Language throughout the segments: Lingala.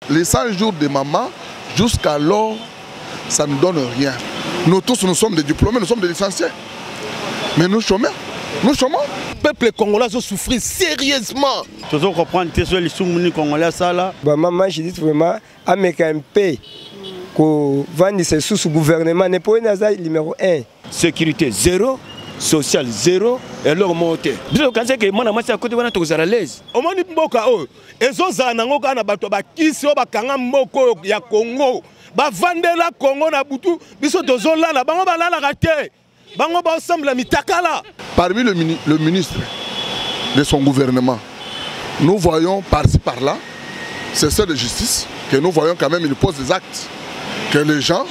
Les 100 jours de maman, jusqu'alors, ça ne donne rien. Nous tous, nous sommes des diplômés, nous sommes des licenciés. Mais nous chômons. Nous chômons. Le peuple congolais a souffert sérieusement. Tu dois comprendre que les Soumounis congolais, ça là. Maman, je dis vraiment, avec un paix, que vendre ces sous gouvernement n'est pas un numéro 1. Sécurité zéro, social zéro, et leur montée. Donc, quand c'est que moi, je suis à côté de la l'aise. Au moment où Mboka, ezozana nango na bato bakisi bakanga mboko ya Congo. Ba vandela Congo na butu, biso tozolala, bango balala raté. Bango ba ensemble mitakala. Parmi le ministre de son gouvernement, nous voyons par-ci par-là, c'est ceux de justice, que nous voyons quand même, ils posent des actes que les gens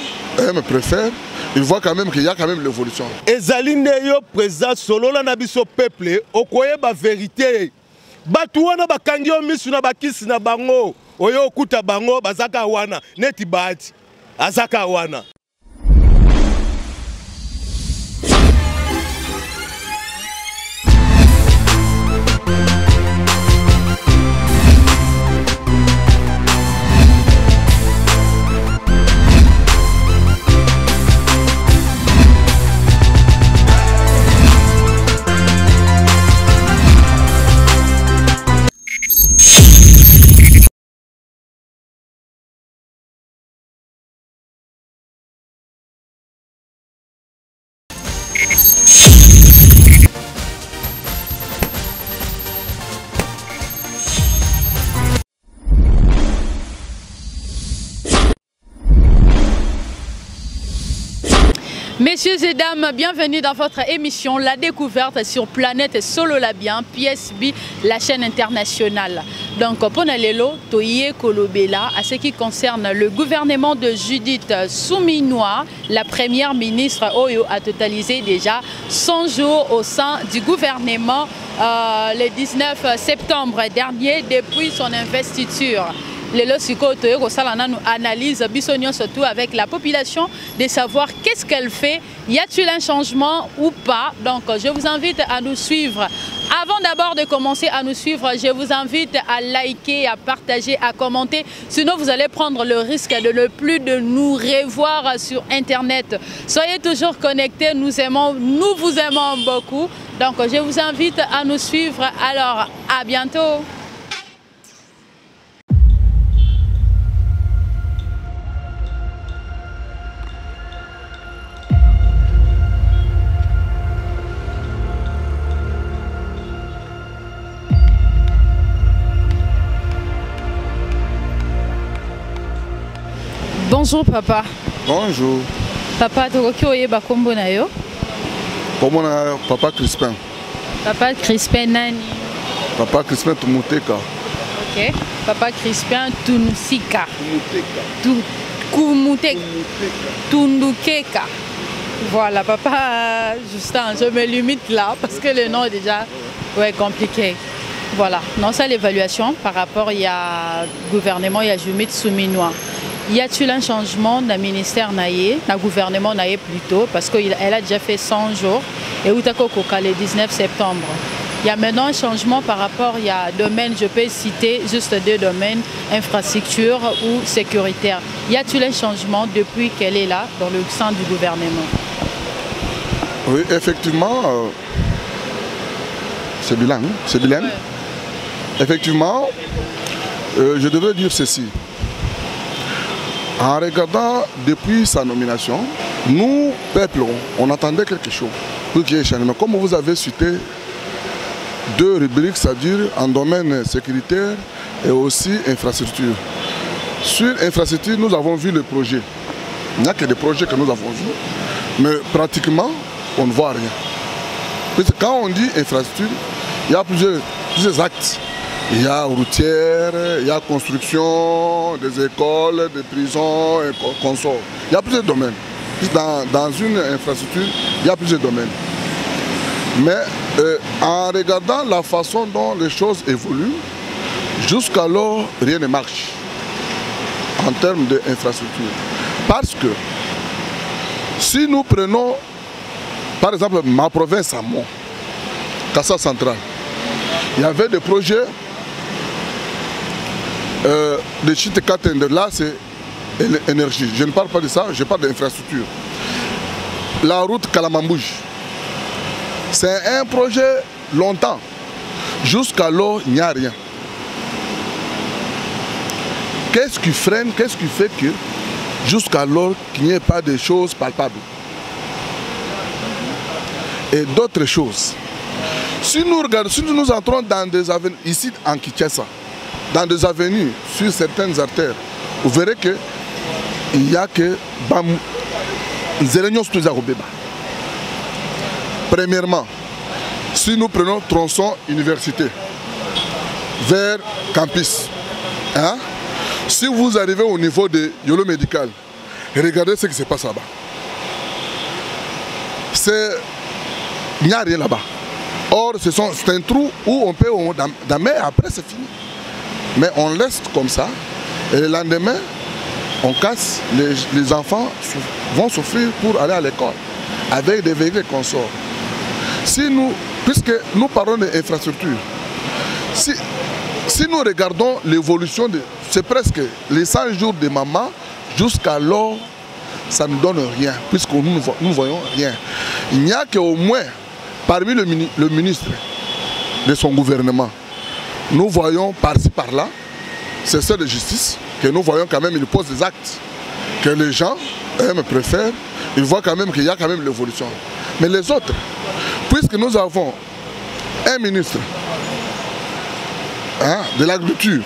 préfèrent. Ils voient quand même qu'il y a quand même l'évolution. Ezaline yo président solo la nabiso peuple, okoye ba vérité. Batu wana bakangi yo misu na bakisi na bango, oyo okuta bango bazaka wana, neti bati, azaka wana. Messieurs et dames, bienvenue dans votre émission La Découverte sur Planète Sololabien, PSB, la chaîne internationale. Donc, pour Nalelo, Toye Kolobela, à ce qui concerne le gouvernement de Judith Souminois, la première ministre Oyo a totalisé déjà 100 jours au sein du gouvernement le 19 septembre dernier depuis son investiture. Lelo siko toye ko sala nanu analyse bisonio surtout avec la population de savoir qu'est-ce qu'elle fait, y a-t-il un changement ou pas. Donc je vous invite à nous suivre. Avant d'abord de commencer à nous suivre, je vous invite à liker, à partager, à commenter. Sinon vous allez prendre le risque de ne plus de nous revoir sur internet. Soyez toujours connectés, nous vous aimons beaucoup. Donc je vous invite à nous suivre. Alors à bientôt. Bonjour papa. Bonjour. Papa, tu es kombo na yo? Kombo na papa Crispin. Papa Crispin nani? Papa Crispin Tumuteka. Ok. Papa Crispin Tunusika. Tumuteka. Tundukeka. Voilà, papa Justin, je me limite là parce que le nom est déjà compliqué. Voilà, non, ça l'évaluation par rapport il y a gouvernement, il y a Judith Souminois. Y a-t-il un changement dans le ministère Naye, dans le gouvernement Naye plutôt, parce qu'elle a déjà fait 100 jours et Outakokoka le 19 septembre. Il y a maintenant un changement par rapport, il y a domaine, je peux citer juste deux domaines, infrastructure ou sécuritaire. Y a-t-il un changement depuis qu'elle est là dans le sein du gouvernement? Oui, effectivement, c'est bilan. C'est bilan. Ouais. Effectivement, je devrais dire ceci. En regardant depuis sa nomination, nous, peuple, on attendait quelque chose pour qu'il y ait changement. Comme vous avez cité deux rubriques, c'est-à-dire en domaine sécuritaire et aussi infrastructure. Sur infrastructure, nous avons vu le projet. Il n'y a que des projets que nous avons vus, mais pratiquement, on ne voit rien. Parce que quand on dit infrastructure, il y a plusieurs actes. Il y a routière, il y a construction des écoles, des prisons et consorts. Il y a plusieurs domaines. Dans une infrastructure, il y a plusieurs domaines. Mais en regardant la façon dont les choses évoluent, jusqu'alors, rien ne marche en termes d'infrastructure. Parce que si nous prenons, par exemple, ma province à Mont, Kassa Central, il y avait des projets de Chite Katender, là c'est énergie. Je ne parle pas de ça, je parle d'infrastructure. La route Kalamambouj, c'est un projet longtemps. Jusqu'alors, il n'y a rien. Qu'est-ce qui freine, qu'est-ce qui fait que jusqu'alors qu'il n'y ait pas de choses palpables? Et d'autres choses. Si nous regardons, si nous entrons dans des avenues, ici en Kinshasa, dans des avenues, sur certaines artères, vous verrez qu'il n'y a que premièrement, si nous prenons tronçon université vers campus, hein? Si vous arrivez au niveau de Yolo Médical, regardez ce qui se passe là-bas. Il n'y a rien là-bas. Or, c'est un trou où on peut, mais après c'est fini. Mais on laisse comme ça, et le lendemain, on casse, les enfants vont souffrir pour aller à l'école, avec des véhicules qu'on sort. Si nous, puisque nous parlons d'infrastructures, si nous regardons l'évolution, c'est presque les 100 jours de maman, jusqu'alors, ça ne donne rien, puisque nous ne voyons rien. Il n'y a qu'au moins, parmi le ministre de son gouvernement, nous voyons par-ci par-là, c'est ça de justice, que nous voyons quand même, il pose des actes, que les gens préfèrent, ils voient quand même qu'il y a quand même l'évolution. Mais les autres, puisque nous avons un ministre de l'agriculture,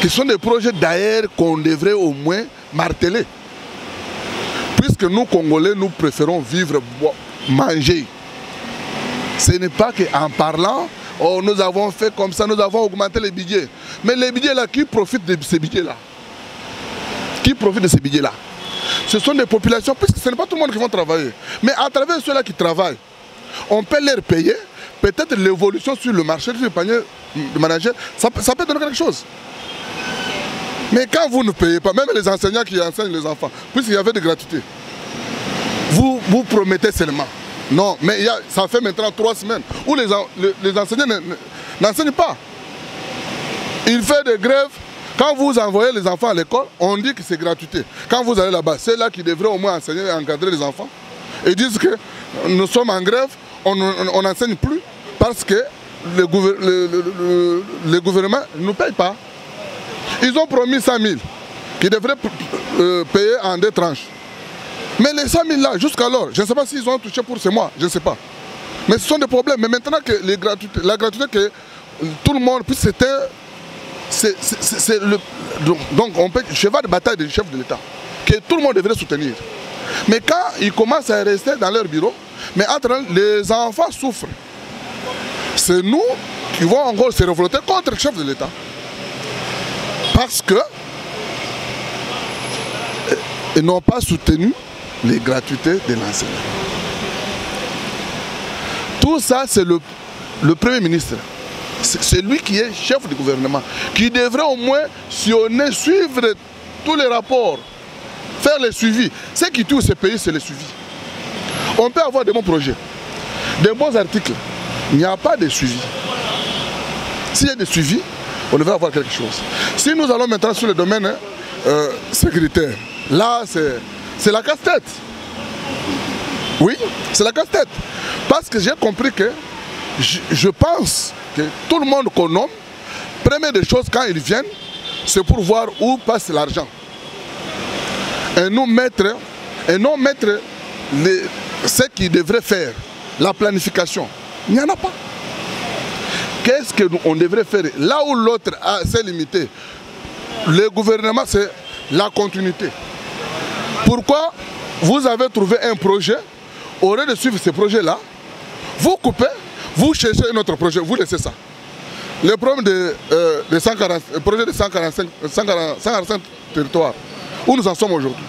qui sont des projets d'ailleurs qu'on devrait au moins marteler. Puisque nous, Congolais, nous préférons vivre, manger. Ce n'est pas qu'en parlant, oh, nous avons fait comme ça, nous avons augmenté les budgets. Mais les budgets là, qui profitent de ces budgets-là? Qui profitent de ces budgets-là? Ce sont des populations, puisque ce n'est pas tout le monde qui va travailler. Mais à travers ceux-là qui travaillent, on peut leur payer. Peut-être l'évolution sur le marché, sur le panier de manager, ça peut donner quelque chose. Mais quand vous ne payez pas, même les enseignants qui enseignent les enfants, puisqu'il y avait de gratuité, vous promettez seulement. Non, mais ça fait maintenant 3 semaines où les enseignants n'enseignent pas. Ils font des grèves. Quand vous envoyez les enfants à l'école, on dit que c'est gratuité. Quand vous allez là-bas, c'est là qui devraient au moins enseigner et encadrer les enfants. Ils disent que nous sommes en grève, on n'enseigne plus parce que le gouvernement ne nous paye pas. Ils ont promis 100 000 qui devraient payer en 2 tranches. Mais les 100 000 là, jusqu'alors, je ne sais pas s'ils ont touché pour ce mois, je ne sais pas. Mais ce sont des problèmes. Mais maintenant que la gratuité que tout le monde, puis donc on peut cheval de bataille des chefs de l'État, que tout le monde devrait soutenir. Mais quand ils commencent à rester dans leur bureau, mais entre les enfants souffrent. C'est nous qui vont encore se révolter contre le chef de l'État. Parce que ils n'ont pas soutenu les gratuités de l'enseignement. Tout ça, c'est le Premier ministre. C'est lui qui est chef du gouvernement, qui devrait au moins suivre tous les rapports, faire les suivis. Ce qui tue ce pays, c'est le suivi. On peut avoir des bons projets, des bons articles. Il n'y a pas de suivi. S'il y a des suivis, on devrait avoir quelque chose. Si nous allons maintenant sur le domaine sécuritaire, là c'est la casse-tête. Oui, c'est la casse-tête. Parce que j'ai compris que je pense que tout le monde qu'on nomme, première des choses quand ils viennent, c'est pour voir où passe l'argent. Et non mettre ce qu'ils devraient faire, la planification. Il n'y en a pas. Qu'est-ce qu'on devrait faire? Là où l'autre s'est limité, le gouvernement, c'est la continuité. Pourquoi vous avez trouvé un projet, au lieu de suivre ce projet-là, vous coupez, vous cherchez un autre projet, vous laissez ça. Le problème le projet de 145 territoires, où nous en sommes aujourd'hui,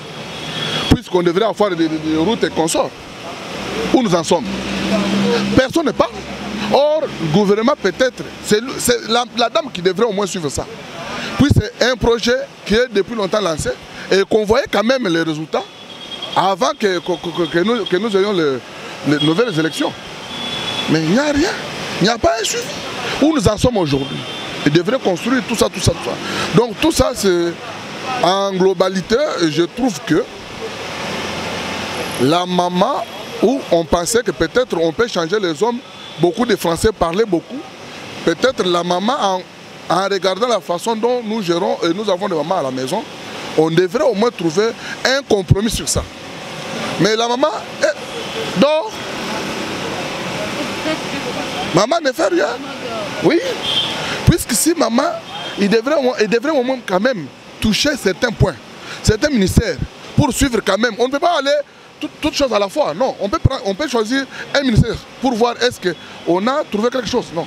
puisqu'on devrait avoir des routes et consorts, où nous en sommes. Personne n'est pas. Or, le gouvernement peut-être, c'est la dame qui devrait au moins suivre ça. Puis c'est un projet qui est depuis longtemps lancé et qu'on voyait quand même les résultats avant que nous ayons les nouvelles élections. Mais il n'y a rien, il n'y a pas un suivi. Où nous en sommes aujourd'hui? Il devrait construire tout ça, tout ça, tout ça. Donc tout ça, c'est en globalité, je trouve que la maman, où on pensait que peut-être on peut changer les hommes, beaucoup de Français parlaient beaucoup. Peut-être la maman, en regardant la façon dont nous gérons et nous avons des mamans à la maison, on devrait au moins trouver un compromis sur ça. Mais la maman dort. Maman ne fait rien. Oui. Puisque si maman, il devrait au moins quand même toucher certains points, certains ministères, pour suivre quand même. On ne peut pas aller toutes choses à la fois. Non, on peut choisir un ministère pour voir est-ce qu'on a trouvé quelque chose. Non.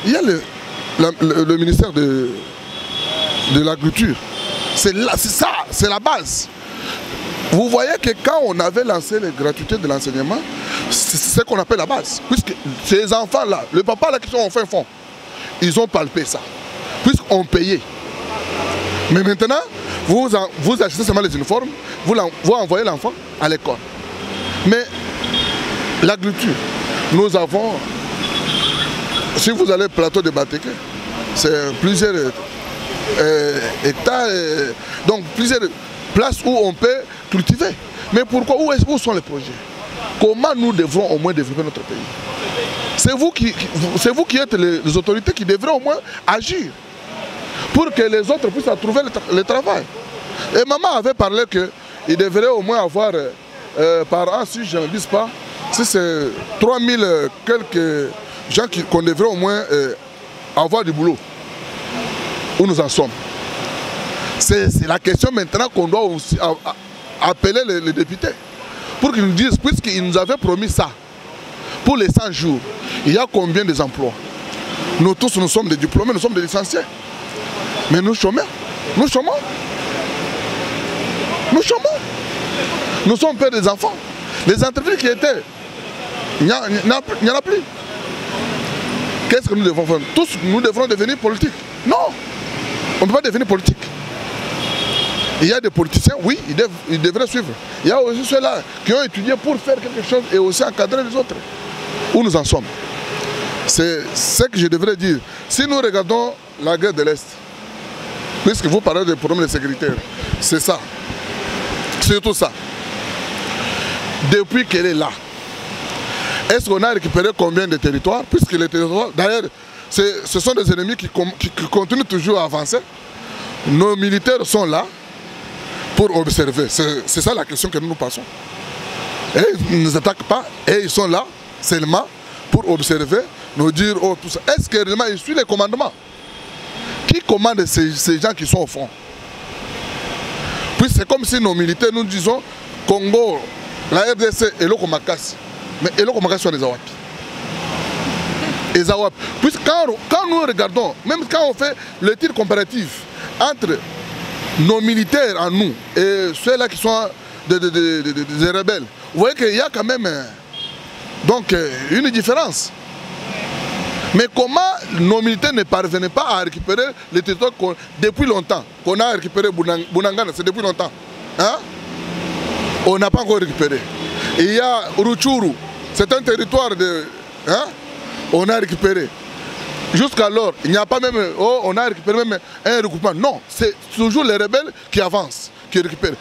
Il y a le ministère de l'agriculture. C'est ça, c'est la base. Vous voyez que quand on avait lancé les gratuités de l'enseignement, c'est ce qu'on appelle la base. Puisque ces enfants-là, le papa là qui sont en fin fond, ils ont palpé ça. Puisqu'on payait. Mais maintenant, vous achetez seulement les uniformes, vous envoyez l'enfant à l'école. Mais l'agriculture, nous avons, si vous allez au plateau de Batéké, c'est plusieurs hectares, donc plusieurs places où on peut cultiver. Mais pourquoi, où sont les projets? Comment nous devrons au moins développer notre pays? C'est vous qui êtes les autorités qui devraient au moins agir pour que les autres puissent trouver le travail. Et maman avait parlé qu'il devrait au moins avoir par an, si je ne dis pas, si c'est 3000 quelques gens qu'on devrait au moins avoir du boulot. Où nous en sommes. C'est la question maintenant qu'on doit aussi appeler les députés pour qu'ils nous disent, puisqu'ils nous avaient promis ça, pour les 100 jours, il y a combien des emplois? Nous tous, nous sommes des diplômés, nous sommes des licenciés. Mais nous chômons. Nous chômons. Nous chômons. Nous sommes pères des enfants. Les entreprises qui étaient, il n'y en a plus. Qu'est-ce que nous devons faire? Tous, nous devrons devenir politiques. Non, on ne peut pas devenir politique. Il y a des politiciens, oui, ils devraient suivre. Il y a aussi ceux-là qui ont étudié pour faire quelque chose et aussi encadrer les autres. Où nous en sommes? C'est ce que je devrais dire. Si nous regardons la guerre de l'Est, puisque vous parlez des problèmes de sécurité, c'est ça. Surtout ça. Depuis qu'elle est là, est-ce qu'on a récupéré combien de territoires? Puisque les territoires, d'ailleurs, ce sont des ennemis qui continuent toujours à avancer. Nos militaires sont là pour observer. C'est ça la question que nous nous passons. Et ils ne nous attaquent pas et ils sont là seulement pour observer, nous dire oh, tout ça. Est-ce que réellement ils suivent les commandements? Qui commande ces gens qui sont au front? Puis c'est comme si nos militaires nous disons Congo, la RDC et l'Okomakasi. Mais l'Okomakasi sont les Awapi. Les Awapi. Puis quand nous regardons, même quand on fait le tir comparatif entre nos militaires en nous et ceux-là qui sont des rebelles, vous voyez qu'il y a quand même donc, une différence. Mais comment nos militaires ne parvenaient pas à récupérer les territoires depuis longtemps? Qu'on a récupéré Bunangana, c'est depuis longtemps. Hein? On n'a pas encore récupéré. Il y a Rutshuru, c'est un territoire de... Hein? On a récupéré. Jusqu'alors, il n'y a pas même... Oh, on a récupéré même un regroupement. Non, c'est toujours les rebelles qui avancent, qui récupèrent.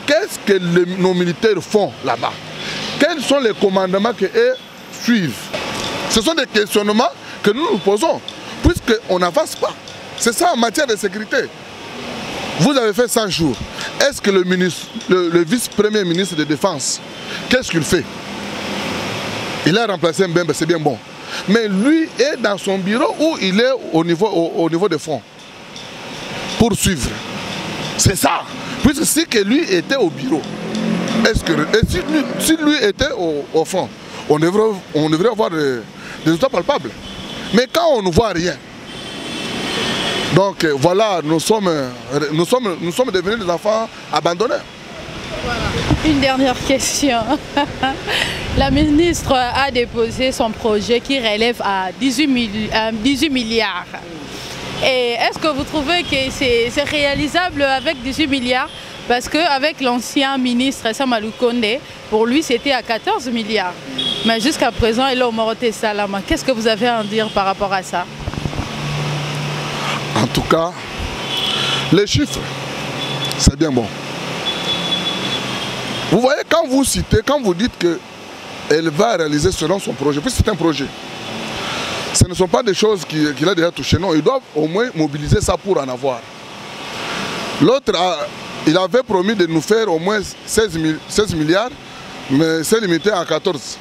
Qu'est-ce que nos militaires font là-bas? Quels sont les commandements qu'eux suivent? Ce sont des questionnements que nous nous posons, puisqu'on n'avance pas. C'est ça en matière de sécurité. Vous avez fait 100 jours. Est-ce que le vice-premier ministre de Défense, qu'est-ce qu'il fait? Il a remplacé Mbembe, c'est bien bon. Mais lui est dans son bureau où il est au niveau des fronts pour suivre. C'est ça. Puisque si que lui était au bureau, si lui était au front, on devrait avoir des résultats palpables. Mais quand on ne voit rien, donc voilà, nous sommes devenus des enfants abandonnés. Voilà. Une dernière question. La ministre a déposé son projet qui relève à 18 milliards. Et est-ce que vous trouvez que c'est réalisable avec 18 milliards? Parce qu'avec l'ancien ministre Samalou Konde, pour lui c'était à 14 milliards. Mais jusqu'à présent, il a Morote Salama. Qu'est-ce que vous avez à en dire par rapport à ça? En tout cas, les chiffres, c'est bien bon. Vous voyez, quand vous citez, quand vous dites qu'elle va réaliser selon son projet, puis c'est un projet, ce ne sont pas des choses qu'il a déjà touchées, non, ils doivent au moins mobiliser ça pour en avoir. L'autre, il avait promis de nous faire au moins 16 milliards, mais c'est limité à 14.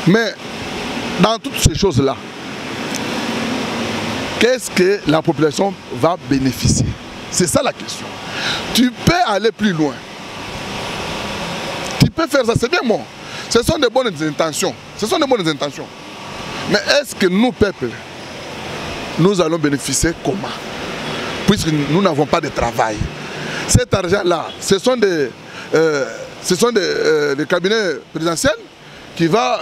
Mais dans toutes ces choses-là, qu'est-ce que la population va bénéficier? C'est ça la question. Tu peux aller plus loin. Tu peux faire ça, c'est bien bon. Ce sont de bonnes intentions. Ce sont de bonnes intentions. Mais est-ce que nous, peuple, nous allons bénéficier comment? Puisque nous n'avons pas de travail. Cet argent-là, ce sont des cabinets présidentiels qui va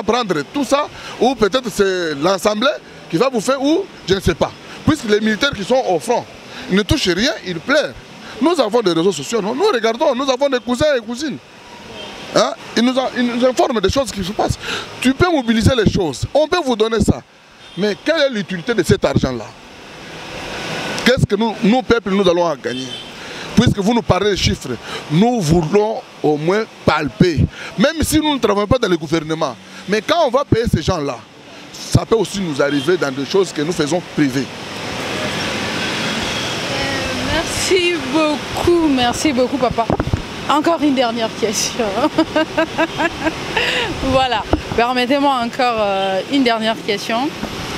prendre tout ça, ou peut-être c'est l'Assemblée qui va vous faire, ou je ne sais pas. Puisque les militaires qui sont au front, ils ne touchent rien, ils pleurent. Nous avons des réseaux sociaux, nous regardons, nous avons des cousins et cousines. Hein? Ils nous informent des choses qui se passent. Tu peux mobiliser les choses, on peut vous donner ça. Mais quelle est l'utilité de cet argent-là? Qu'est-ce que nous, peuple, nous allons en gagner? Puisque vous nous parlez de chiffres, nous voulons au moins palper. Même si nous ne travaillons pas dans le gouvernement. Mais quand on va payer ces gens-là, ça peut aussi nous arriver dans des choses que nous faisons privées. Merci beaucoup papa. Encore une dernière question. Voilà, permettez-moi encore une dernière question.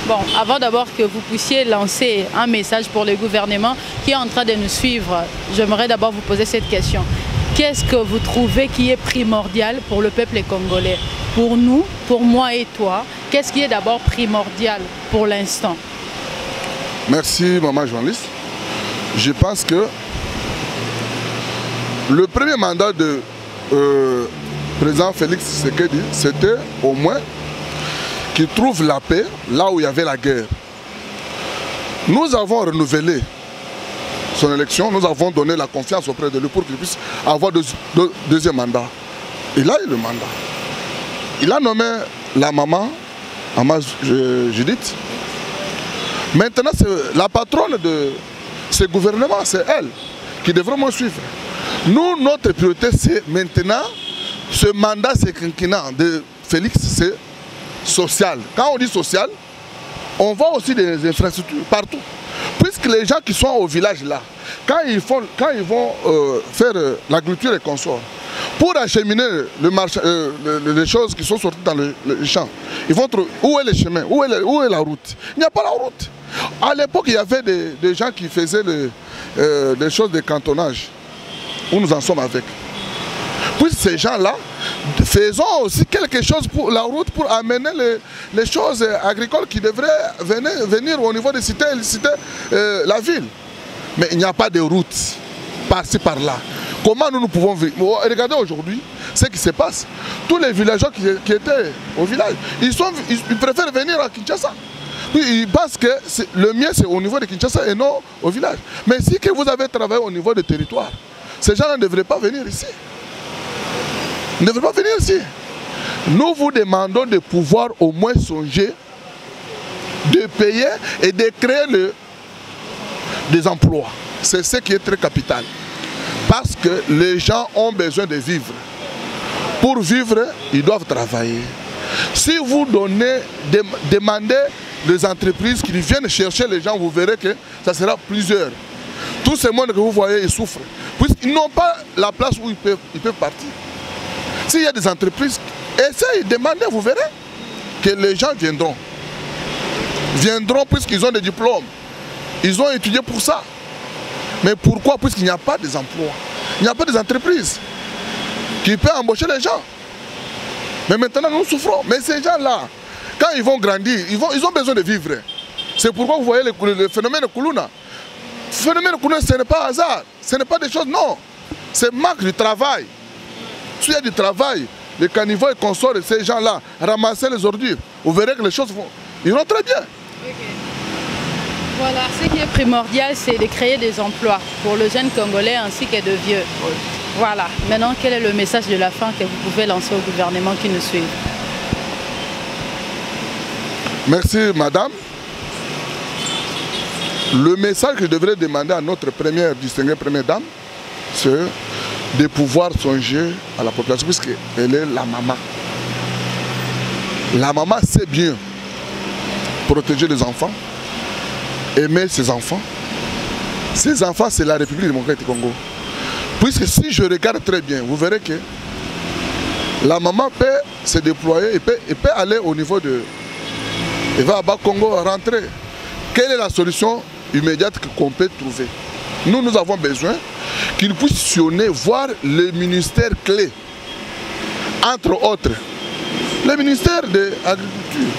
Bon, avant d'abord que vous puissiez lancer un message pour le gouvernement qui est en train de nous suivre, j'aimerais d'abord vous poser cette question. Qu'est-ce que vous trouvez qui est primordial pour le peuple congolais? Pour nous, pour moi et toi, qu'est-ce qui est d'abord primordial pour l'instant? Merci, maman journaliste. Je pense que le premier mandat de président Félix Tshisekedi, c'était au moins qu'il trouve la paix là où il y avait la guerre. Nous avons renouvelé son élection, nous avons donné la confiance auprès de lui pour qu'il puisse avoir deuxième mandat. Il a eu le mandat. Il a nommé la maman, Judith. Maintenant, c'est la patronne de ce gouvernement, c'est elle qui devrait me suivre. Nous, notre priorité, c'est maintenant, ce mandat, c'est quinquennat de Félix, c'est social. Quand on dit social, on voit aussi des infrastructures partout. Puisque les gens qui sont au village là, quand ils vont faire l'agriculture et consorts, pour acheminer les choses qui sont sorties dans le champ, ils vont trouver où est le chemin, où est la route. Il n'y a pas la route. À l'époque, il y avait des gens qui faisaient des choses de cantonnage, où nous en sommes avec. Puis ces gens-là, faisons aussi quelque chose pour la route, pour amener les choses agricoles qui devraient venir au niveau des cités, la ville. Mais il n'y a pas de route par-ci, par-là. Comment nous pouvons vivre? Regardez aujourd'hui ce qui se passe. Tous les villageois qui étaient au village, ils préfèrent venir à Kinshasa. Puis ils pensent que le mieux c'est au niveau de Kinshasa et non au village. Mais si que vous avez travaillé au niveau des territoires, ces gens-là ne devraient pas venir ici. Ils ne devraient pas venir ici. Nous vous demandons de pouvoir au moins songer, de payer et de créer des emplois. C'est ce qui est très capital. Parce que les gens ont besoin de vivre. Pour vivre, ils doivent travailler. Si vous demandez des entreprises qui viennent chercher les gens, vous verrez que ça sera plusieurs. Tous ces mondes que vous voyez, ils souffrent. Puisqu'ils n'ont pas la place où ils peuvent partir. S'il y a des entreprises, essayez, demandez, vous verrez que les gens viendront. Viendront puisqu'ils ont des diplômes. Ils ont étudié pour ça. Mais pourquoi? Puisqu'il n'y a pas des emplois. Il n'y a pas des entreprises qui peuvent embaucher les gens. Mais maintenant, nous souffrons. Mais ces gens-là, quand ils vont grandir, ils ont besoin de vivre. C'est pourquoi vous voyez le phénomène de Koulouna. Le phénomène de Koulouna, ce n'est pas hasard. Ce n'est pas des choses, non. C'est manque du travail. S'il y a du travail, les caniveaux et consorts de ces gens-là, ramasser les ordures, vous verrez que les choses iront très bien. Okay. Voilà, ce qui est primordial, c'est de créer des emplois pour le jeune Congolais ainsi que de vieux. Oui. Voilà. Maintenant, quel est le message de la fin que vous pouvez lancer au gouvernement qui nous suit? Merci, madame. Le message que je devrais demander à notre distinguée première dame, c'est de pouvoir songer à la population, puisqu'elle est la maman. La maman sait bien protéger les enfants, aimer ses enfants. Ces enfants, c'est la République démocratique du Congo. Puisque si je regarde très bien, vous verrez que la maman peut se déployer et peut aller au niveau de... Elle va à Bas-Congo rentrer. Quelle est la solution immédiate qu'on peut trouver? Nous avons besoin qu'il puisse sillonner, voir les ministères clés. Entre autres, le ministère de l'Agriculture,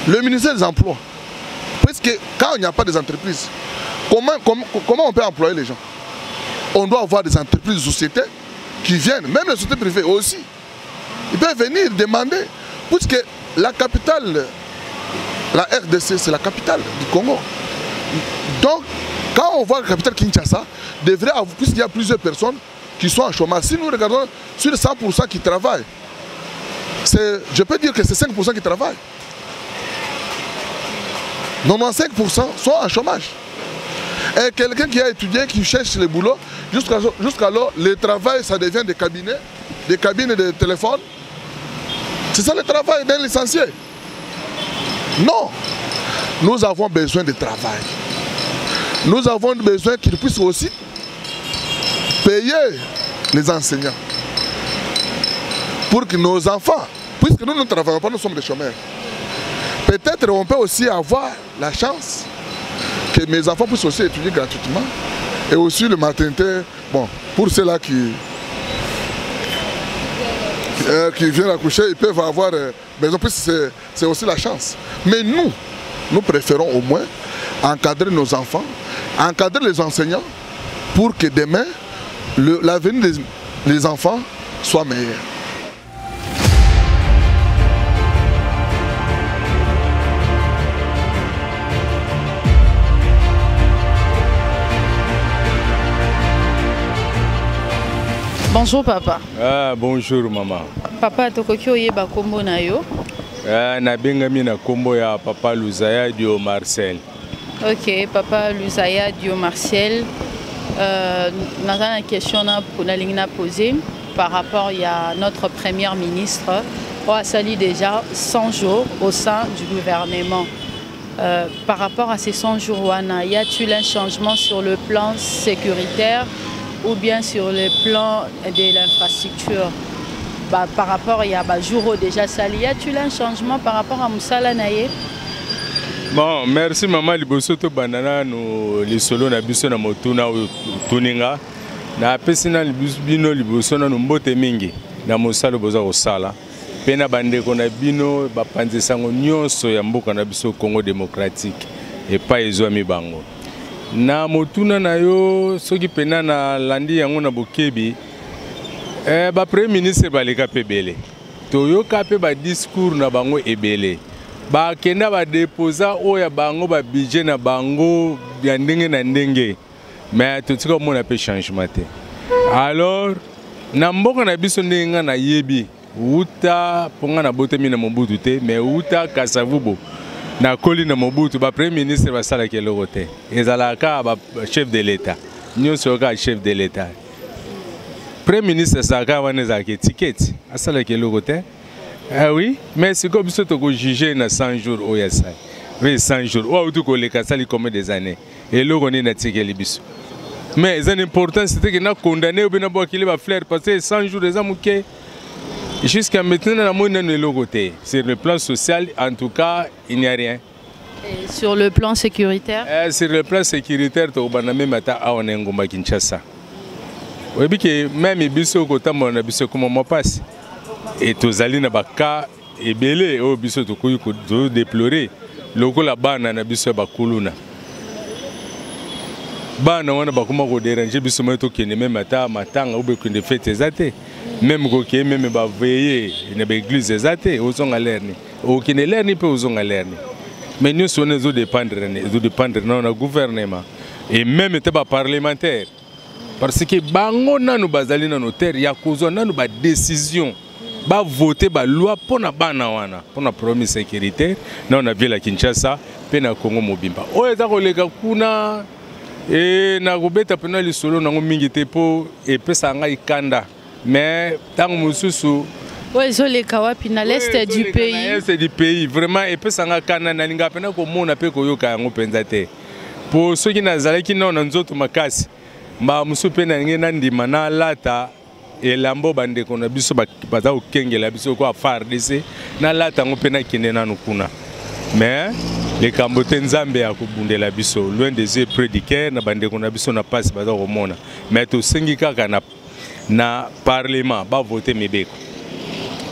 le ministère des Emplois. Parce que quand il n'y a pas des entreprises, comment on peut employer les gens? On doit avoir des entreprises, des sociétés qui viennent, même les sociétés privées aussi. Ils peuvent venir demander, puisque la capitale, la RDC, c'est la capitale du Congo. Donc, quand on voit la capitale Kinshasa, devrait avoir, puisqu'il y a plusieurs personnes qui sont en chômage, si nous regardons sur les 100% qui travaillent, je peux dire que c'est 5% qui travaillent. 95% sont en chômage. Et quelqu'un qui a étudié, qui cherche le boulot, jusqu'alors, le travail, ça devient des cabines de téléphone. C'est ça le travail d'un licencié. Non. Nous avons besoin de travail. Nous avons besoin qu'ils puissent aussi payer les enseignants. Pour que nos enfants, puisque nous ne travaillons pas, nous sommes des chômeurs. Peut-être on peut aussi avoir la chance que mes enfants puissent aussi étudier gratuitement. Et aussi le maternité, bon, pour ceux-là qui viennent accoucher, ils peuvent avoir besoin, puisque c'est aussi la chance. Mais nous préférons au moins encadrer nos enfants, encadrer les enseignants, pour que demain, l'avenir des enfants soit meilleur. Bonjour papa. Ah, bonjour maman. Papa, tokoki oyeba kombo na yo? Na bengami na kombo ya papa Luzaya Dio Marcel. Ok, papa Luzaya Dio Marcel. Dans une question que posée par rapport à notre première ministre, on a sali déjà 100 jours au sein du gouvernement. Par rapport à ces 100 jours, y a-t-il un changement sur le plan sécuritaire ou bien sur le plan de l'infrastructure? Par rapport à Jouro déjà sali, y a-t-il un changement par rapport à Moussala Naye? Bon, merci maman Libosoto Banana no lisolo na biso na motuna tuninga na pesina bino liboso na mbote mingi na mosalo boza osala pena bandeko na bino bapanzisango nyonso ya mboka na biso Congo démocratique et pas ezwami bango na motuna na yo soki pena na landi yango na bokebi ba premier ministre baleka pebele toyoka pe ba discours na bango ebele ba kenda ba déposa oya bango ba budget na bango ya ndenge na ndenge mais totika mona pe changement te. Alors na mboka na biso ndenge na yebi uta ponga na botemi na Mobutu te mais uta Kasavubo na koli na Mobutu ba premier ministre ba sala ke lokote ezalaka ba chef de l'état nyonso ka chef de l'état premier ministre saka wana za ke ticket asala ke lokote. Ah oui, mais c'est comme ça que vous jugez dans 100 jours au Yassai. Oui, 100 jours. Ou tout les cassali comme des années. Et là, on est dans le bis. Mais l'important, c'était que nous condamné ou bien qu'il va faire passer 100 jours des amouquets. Jusqu'à maintenant, on est de l'autre côté. Sur le plan social, en tout cas, il n'y a rien. Et sur le plan sécuritaire? Sur le plan sécuritaire, on a même à Ngomba Kinshasa. Oui, même les biso côté mon biso comment moi passe. Et tous allés na baka et belé au biso to koyi ko déplorer loko la bana na biso ba kuluna bana wana ba kuma ko déranger biso mato kene même ata matanga ube ko de fête ezate même ko ke même ba veiller na ba église ezate ozonga lerni o kene lerni pe ozonga lerni mais nous sommes zo dépendre na gouvernement et même te ba parlementaire parce que bango nanu bazali na notaire ya kozo nanu ba décision ba voter ba loi pour na bana wana pour na promise sécuritaire na on a vu la Kinshasa pe na Congo mobimba oyo za koleka kuna na kobeta pena lisolo nango mingi te po epesa ngai kanda mais tango mususu ouais zoleka wapi na l'est du pays l'est du pays vraiment epesa ngai kanda na linga pena ko mona pe ko yoka yango penza te po soki nazalaki na nzoto makasi mba musu pe na ngena ndima na lata elambo bandeko na biso baza kokengela biso ko FARDC na lata ngo pe na kende nanu kuna mais les Cambotés Nzambe a kubundela biso loin des yeux près du cœur na bandeko na biso na passe baza komona mais to sengi kaka na parlement ba voter mibeko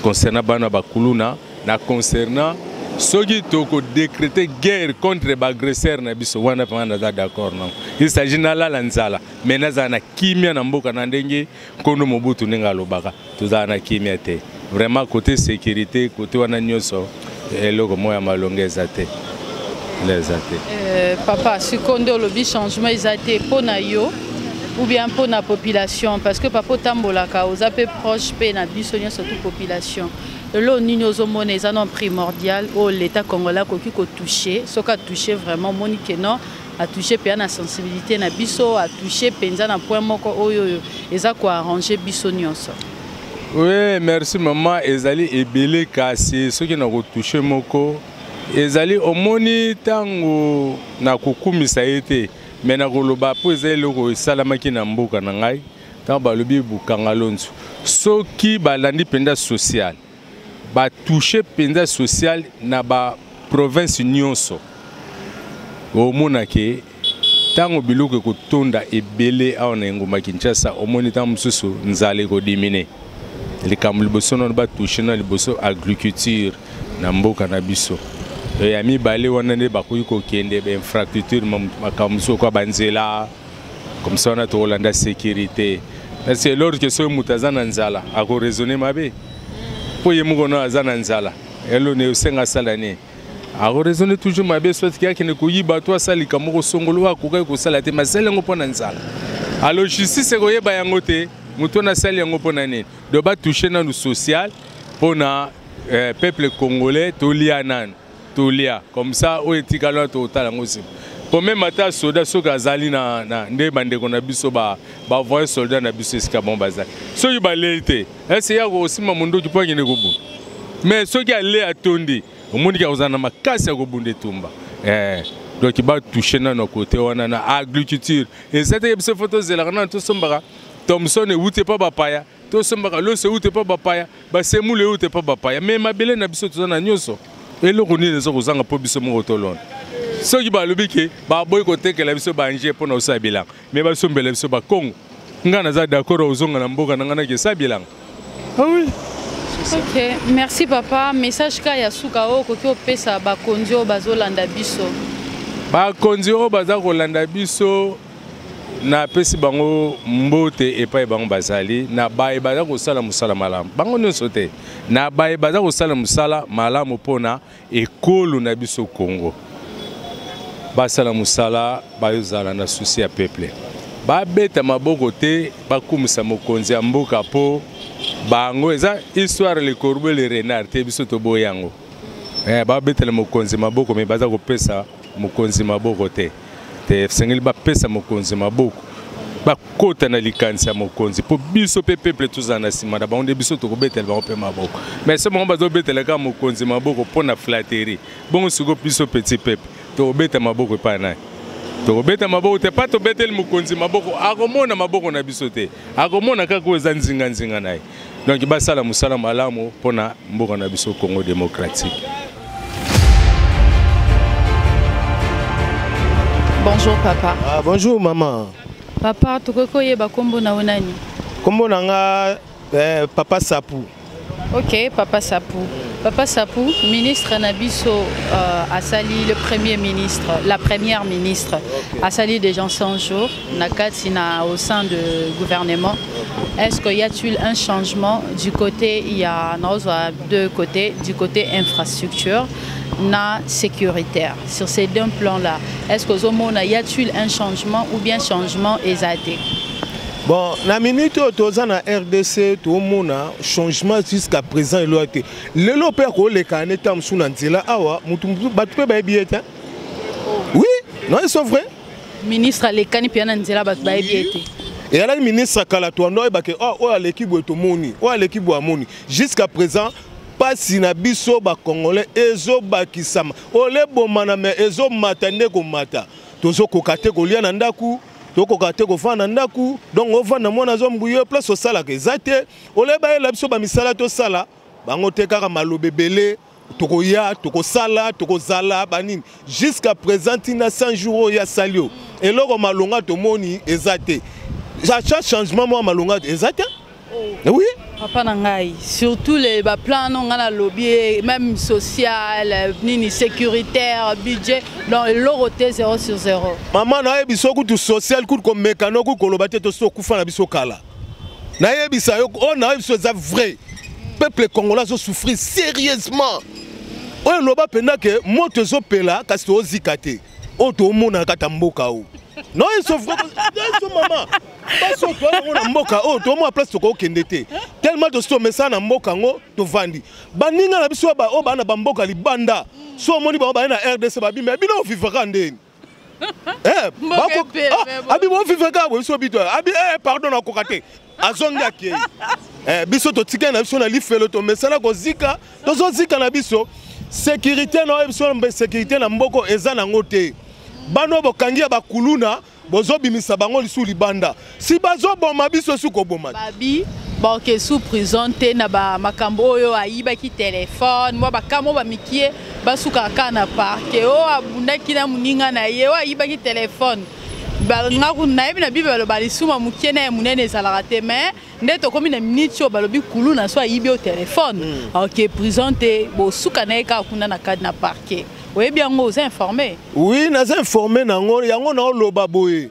concernant bana bakuluna na concernant soki toko décréter guerre contre l'agresseur na biso wana panda d'accord non il s'agit na la nzala mais na kimia na mboka na ndenge kono Mobutu ninga lobaka toza na kimia te vraiment côté sécurité côté wana nyoso eloko moya malongeza te les athées papa sikondo lobi changement ezate pona yo ou bien pour la population parce que papa tambola ka oza pe proche pe na biso surtout population lo nini ozomona eza non primordial au l'état congolais koki ko toucher soka toucher vraiment monique non a toucher pe na sensibilité na biso a toucher penza na point moko oyo eza ko arranger biso nyonso. Oui, merci maman ezali ebele kasi soki na ko toucher moko ezali omoni tango na kokumisa ete mais na koloba po ezali loko esalamaki na mboka na ngai tango balobi bukanga lonzo soki balandi penda social ba toucher penda social na ba province nyonso omona ke tango biloko kotonda ebele awa na ngoma Kinshasa omoni tango mususu nzale ko dimine likambo liboso na ba toucher na liboso agriculture na mboka na biso ya mibale wana nde bakoki kokende ba infrastructure makamso kwa banzela comme ça on a to landa sécurité c'est l'autre que so mutazana nzala ako raisonner mabe po yemuko na azana nzala elo ne usenga salane ako raisonner toujours mabe soit ki akene ko yiba to asali kamoko songolo wa ko ko sala te masele ngo pona nzala alors justice ko yeba yango te muto na sali yango pona nini do ba toucher na social pona peuple congolais to lianan tolia comme ça o etikalo to tala ngosi pour même ata soda soka azali na nde bandeko na biso ba voyer soldat na biso esika bon bazali so yu balete ese ya ko sima mundo ki pangene ko bu mais so ki ale atondi omundi ka ozana makasi ya ko bunde tumba donc ba toucher na no côté wana na agriculture et c'était biso photo zela na to sombaka Thomson e ute pa bapaya to sombaka lo se ute pa bapaya ba semule ute pa bapaya mais mabele na biso to na nyoso eloko nini zo kozanga po biso mo tolona soki balobi ke ba boy ko tekela biso ba nje po na osabila mais ba sombela biso ba Congo ngana za d'accord ozonga na mboka na ngana ke sabila. Ah oui. OK, merci papa. Message ka ya suka o ko pesa ba kondio bazolanda biso. Ba kondio baza kolanda biso na pesi bango mbote epai bango bazali na baye baza kosala musala malamu bango nyonso te na baye baza kosala musala malamu pona ekolo na biso Congo basala musala bayozala na souci ya peuple babeta maboko te bakumisa mokonzi ya mboka po bango eza histoire le corbeau le renard te biso to boyango babeta le mokonzi maboko me baza kopesa mokonzi maboko te te sengeli ba pesa mokonzi maboko ba kota na likanisa mokonzi po biso pe peuple tuzana sima na bango biso to kobetela ba pe maboko mais ce moment bazo betela ka mokonzi maboko pona flatterie bongo suko biso petit peuple to beta maboko pa na to beta maboko te pa to betela mokonzi maboko akomona maboko na biso te akomona ka ko nzinga nzinga naye donc ba sala musala malamu pona mboka na biso Congo démocratique. Bonjour papa. Ah, bonjour maman. Papa, tu kokoye ba kombo na onani? Kombo nanga papa Sapu. OK, papa Sapu. Papa Sapu, ministre Nabiso Asali, le premier ministre, la première ministre, Asali déjà 100 jours, Nakatina au sein du gouvernement. Est-ce qu'il y a-t-il un changement du côté, il y a deux côtés, du côté infrastructure, na sécuritaire, sur ces deux plans-là? Est-ce que y a-t-il un changement ou bien changement exaté? Bon, na minute toza na RDC tout mona changement jusqu'à présent et l'autre. Le lopère ko le kané tam suna nzela awa mutu batu pe ba bieta. Oui, non c'est vrai. Ministre le kani piana nzela batu ba bieta. Et alors ministre kala to no ba ke oh l'équipe to moni, l'équipe amoni. Jusqu'à présent pas si na biso ba congolais ezo bakisama. Ole bomana me ezo matande ko mata. Tozo ko kate ko lia na ndaku. Toko kate ko fana ndaku donc on va na mona zo mbuyo place au sala ke zate ole ba la biso ba misala to sala bango te kaka malobe belé toko ya toko sala toko zala banini jusqu'à présent ina 100 jours ya salio et loko malonga to moni ezate chaque changement moi malonga ezate oui papa nangai surtout les plans non ngana lobby même social nini sécuritaire budget dans l'oroté 0 sur 0 maman na yebiso kutu social kutu comme mécano ku kolobate to so kufa na biso kala na yebisa yo on na yebiso za vrai peuple congolais so souffrir sérieusement on loba penda ke moto zo pela kasi to zikate o to mona kata mboka o non ils sont vrai maman pas so to na mboka o to mo place to ko kendete tellement de so mesa na mboka ngo to vandi baninga na biso ba o bana ba mboka libanda so moni ba na RDC ba bimba bino vivaka ndeni bako abi mo vivaka bo so bito abi pardon na kokate azonga ke biso to tika na biso na lifelo to mesa na ko zika to zo zika na biso sécurité na biso sécurité na mboko eza na ngote bano bokangia bakuluna bozo bimisa bango lisu libanda si bazo boma biso su ko boma babi ke sous prison te na ba makambo oyo ayiba ki téléphone moi bakamo ba mikie basuka kana parke o abundaki na muninga na ye o ayiba ki téléphone ba ngaku na yebi na bibelo ba lisuma mukie na munene ezalaka te mais ndeto komi na minute o balobi kuluna so ayibi au téléphone ok prison te bo suka na ka kuna na cadre na parke. Oui, bien, vous êtes informé. Oui, nous sommes informés. Nous sommes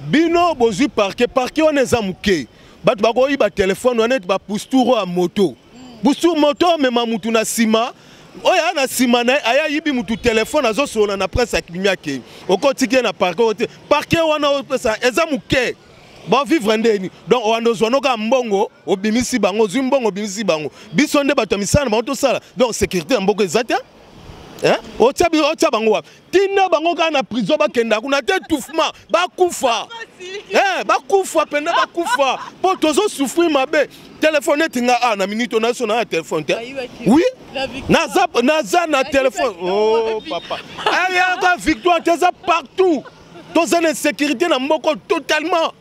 bino bozu parquet on est amouké. Bat bako iba téléphone on est ba poustouro à moto. Poustouro moto mais ma mutu na sima. Oya na sima na aya yibi mutu téléphone azo so na presse akimiake. Okotike na parquet wana pesa ezamouké. Ba vivre ndeni. Donc on a zono ka mbongo obimisi bango zumbongo obimisi bango. Bisonde batomisana bango sala. Donc sécurité mboko ezata. Otia bango tina bango kana prison bakenda kuna te touffement bakufa bakufa penda bakufa po tozo souffrir mabe téléphone tinga na minute national téléphone oui naza na téléphone oh papa aya ka victoire teza partout toza na sécurité na moko totalement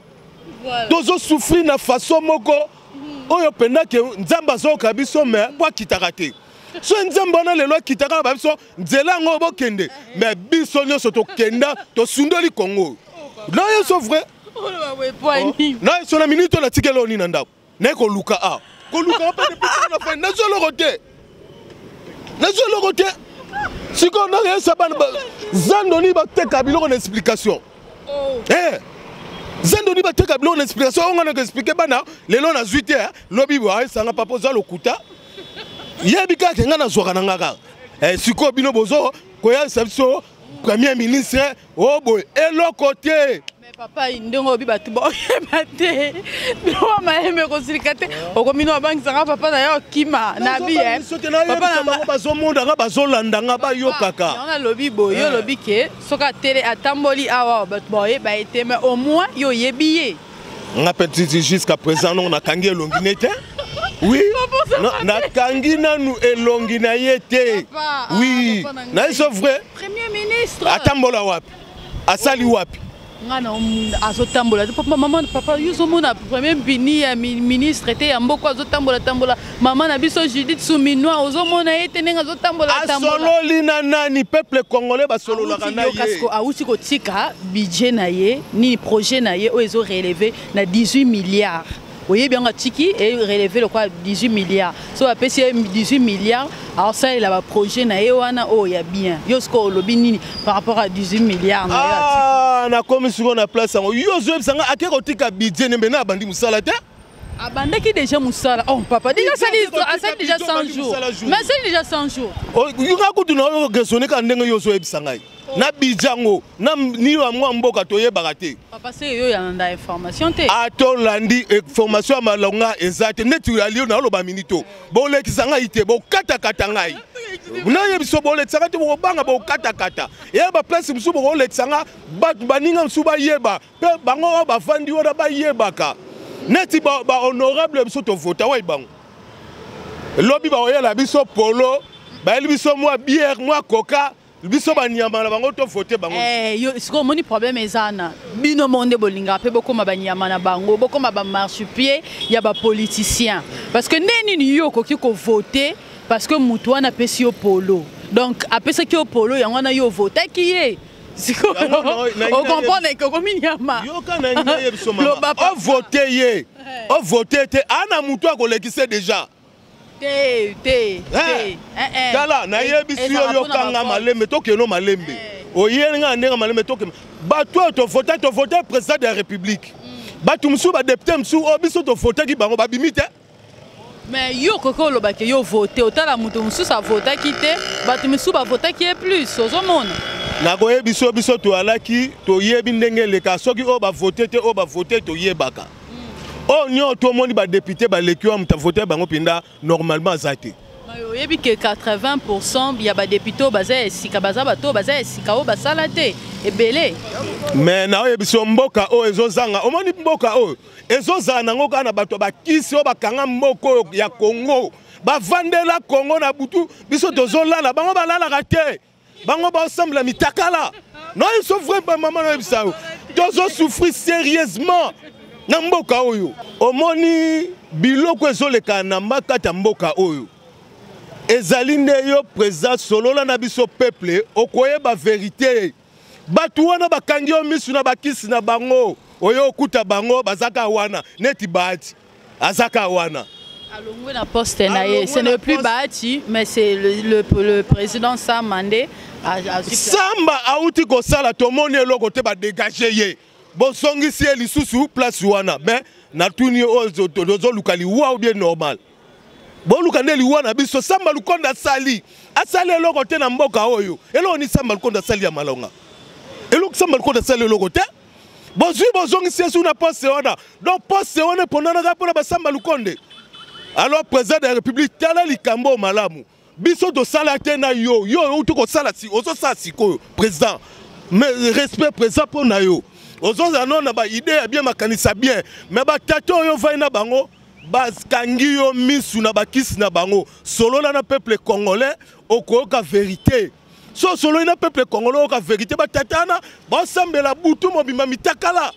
tozo souffrir na façon moko oyo penda ke nzamba zo kabiso mais kwa kitakate so nzambana lelo kitaka ba biso nzela ngo bokende mais biso nyoso to kenda to sundoli Congo là ils sont vrai na so na minute la tikelo ni ndako na ko luka ko luka pa de na fa na zo lo côté siko na rien ça ba zandoni ba teka biloko na explication zandoni ba teka biloko na explication on a expliquer bana lelo na 8h lobi ba sanga papa za lokuta yebika kenga na zoka na ngaka siko bino bozo koya sabso premier ministre obo eloko te mais papa ndongo bi batu bo bate no maeme ko silikate okomino abangisa papa na yo kima na bi papa na bazo monda nga bazo landanga ba yo kaka on a lobi boyo lobi ke soka télé atamboli awa batu boye ba été mais au moins yo yebiye nga petit jusqu'à présent on a kangi longinete. Oui, na kangina nous elongi na yete. Oui, na iso vrai. Premier ministre. Atambola wapi. Asali wapi. Ngana azotambola. Papa yuzo mona premier ministre était amboko azotambola. Maman na biso Judith Souminwa ozomona yete nenga azotambola. Asololi na nani peuple congolais ba solo la kana ye. Kasko auti ko tika budget na ye ni projet na ye o ezo relevé na 18 milliards. Oui, bien, Tiki est relevé le quoi 18 milliards. So après 18 milliards, alors ça il a un projet na ewana oh il y a bien. Yosko lobini par rapport à 18 milliards na na comme sur la place yo zo sanga akekotika budget ne bena bandi musala te. Abandaki déjà Moussala. Oh papa, déjà ça dit déjà 100 jours. Mais c'est déjà 100 jours. Oh, il y a beaucoup de gens qui sont venus na bijango na ni wa mboka toye bagate. Papa c'est yo ya nda information te. Ato landi information malonga exacte naturally na lo ba minito. Bo le kisanga ite bo kata kata ngai. Na yebiso bo le tsanga te bo banga bo kata kata. Ya ba place msu bo le tsanga ba baninga msu ba yeba. Pe bango ba fandi ora ba yebaka. Neti ba honorable biso to voter wa ibango. Lobi ba oyela biso polo, ba biso moi bière, moi coca. Biso ba nyama na bango to voter bango. Yo siko moni problème ezana. Bino monde bolinga pe bokoma ba nyama na bango, bokoma ba marche-pied, ya ba politicien. Parce que neni yo koki ko voter parce que mutu wana pesi yo polo. Donc apesa ki yo polo ya wana yo voter ki ye. Siko on comprend que comme nyama. Yo kana nyaye biso mama. O voter ye. O voter te ana mutu akolekise déjà. Kala na yebisi yo kanga malembe tokeno malembe oyenga ndenga malembe tokeno bato to voter président de la République bato musu ba député musu obiso to voter ki bango babimite. Mais yo koko loba ke yo voter otala mutu musu sa voter ki te bato musu ba voter ki est plus ozomona na ko yebiso biso to alaki to yebi ndenge le ka soki o ba voter te o ba voter to yebaka. Oh, nous tout le monde va député, va l'équipe, on voté, normalement zati. Il y a que 80% il y a des députés basés si kabaza bato basés si kao basalate et belé. Mais na oyebi so mboka o ezozanga, o moni mboka o ezozana ngoka na bato ba kisi o bakanga mboko ya Congo. Ba vandela Congo na butu, biso tozolala, bango balala kate. Bango ba ensemble mitakala. Non, ils sont vraiment maman na bisa. Tozo souffrir sérieusement. Na mboka oyo omoni biloko ezoleka na makata mboka oyo ezali nde yo président solola na biso peuple okoyeba vérité batu wana bakangi yo misu na bakisi na bango oyo okuta bango bazaka wana neti bati azaka wana alongwe na poste na ye ce n'est plus bati mais c'est le président Samandé Samba auti ko sala tomoni eloko te ba dégager ye. Bon songi si eli susu place wana mais na tuni ozo lukali wa ou bien normal. Bon lukande li wana biso Samba lukonda sali. Asali eloko te na mboka oyo. Elo ni Samba lukonda sali ya malonga. Elo Samba lukonda sali eloko te. Bon zui bon songi si esu na poste wana. Donc poste wana pondana ga pona ba Samba lukonde. Alors président de la République tala likambo malamu. Biso to sala te na yo utu ko sala si ozo sa siko président. Mais respect président pour na yo. Ozo zano na ba idée bien makanisa bien mais ba tato yo va na bango bas kangi yo misu na ba kisi na bango solo na peuple congolais okoka vérité so solo na peuple congolais okoka vérité ba tatana ba sambela butu mobimba mitakala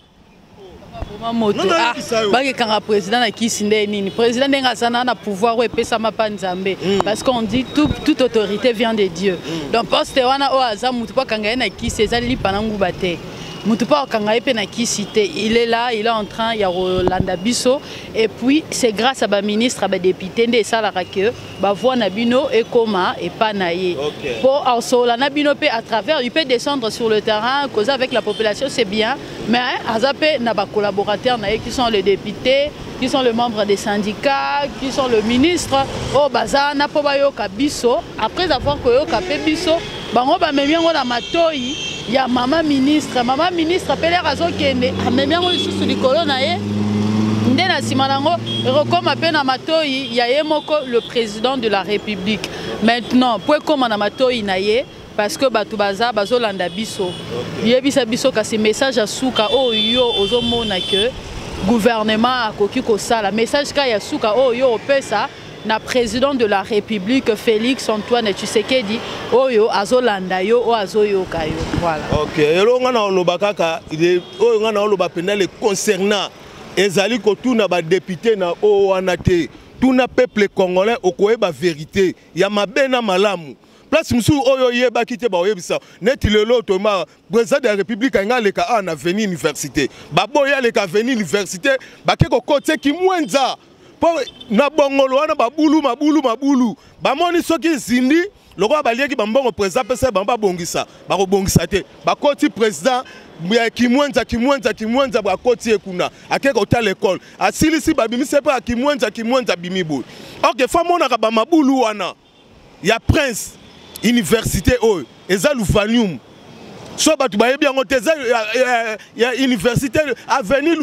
moto baki kanga président na kisi nde nini président ndenga sana na pouvoir epesa mapa nzambe parce qu'on dit toute autorité vient de Dieu donc poste wana o aza mutu pa kanga na kisi ezali panangu bate Mutupa Kangaïpe na Kisite, il est là, il est en train, il y a Rolanda Bisso, et puis c'est grâce à ma ministre, à ma députée, de Salarake, Bavoua Nabino et Koma et Panaye. Pour Arsola Nabino, à travers, il peut descendre sur le terrain, causer avec la population, c'est bien, mais Azapé n'a pas collaborateurs qui sont les députés, qui sont les membres des syndicats, qui sont le ministre, au Baza, Napobayo Kabiso, après avoir Koyo Kapé Bisso, Bango Bamemiango na Matoi. Il y a maman ministre appelé Razo Kende, amemia ngo lisusu likolo na ye. Ndena simanango rekom apena Matoi, il y a Yemoko le président de la République. Maintenant, pour comme na Matoi na ye parce que batu baza bazolanda biso. Yebisa biso ka ce message à suka o yo ozomona que gouvernement akoki ko sala message ka ya suka o yo opesa na président de la République Félix Antoine Tshisekedi oyo azolanda yo o azoyoka yo voilà. OK, elo ngana olobakaka oyo ngana oloba penale concernant ezali ko tuna ba député na o wana te tuna peuple congolais okoyeba vérité ya mabena malamu place musu oyo yeba kite ba oyebisa neti lelo to ma président de la République nga leka na avenue université baboya leka avenue université bakeko kote ki mwenza na bongolo wana babulu mabulu bamoni soki zindi lokola balieki bambongo président pesa bamba bongisa bakobongisa te bakoti président kimwenza bakoti ekuna akeka ota l'école asilisi babimise pe kimwenza bimibo ok famonaka bamabulu wana ya prince université oyo eza luvanium so batu bayebi yango te eza ya université avenue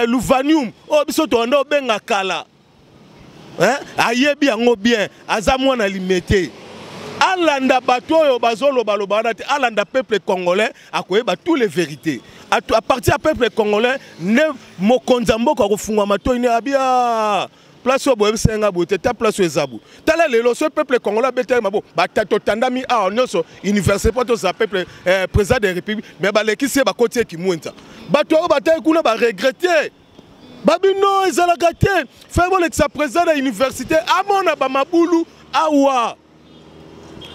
luvanium oyo biso toanda obenga kala ayebi yango bien aza mwana limete alanda bato oyo bazoloba wana te alanda peuple congolais akoyeba tous les vérités à partir ya peuple congolais ne mokonzi ya mboka akofungwa matoi ne abia place oyo boyebisenga boye te ta place oyo eza boye tala lelo so peuple congolais abetelema bo totandami awa nyonso université po tozala peuple président de république mais balekisi ye bakoti ye kimwenza bato oyo batai kuna baregrete babino ezalaka te fe bolekisa président ya université amona bamabulu awa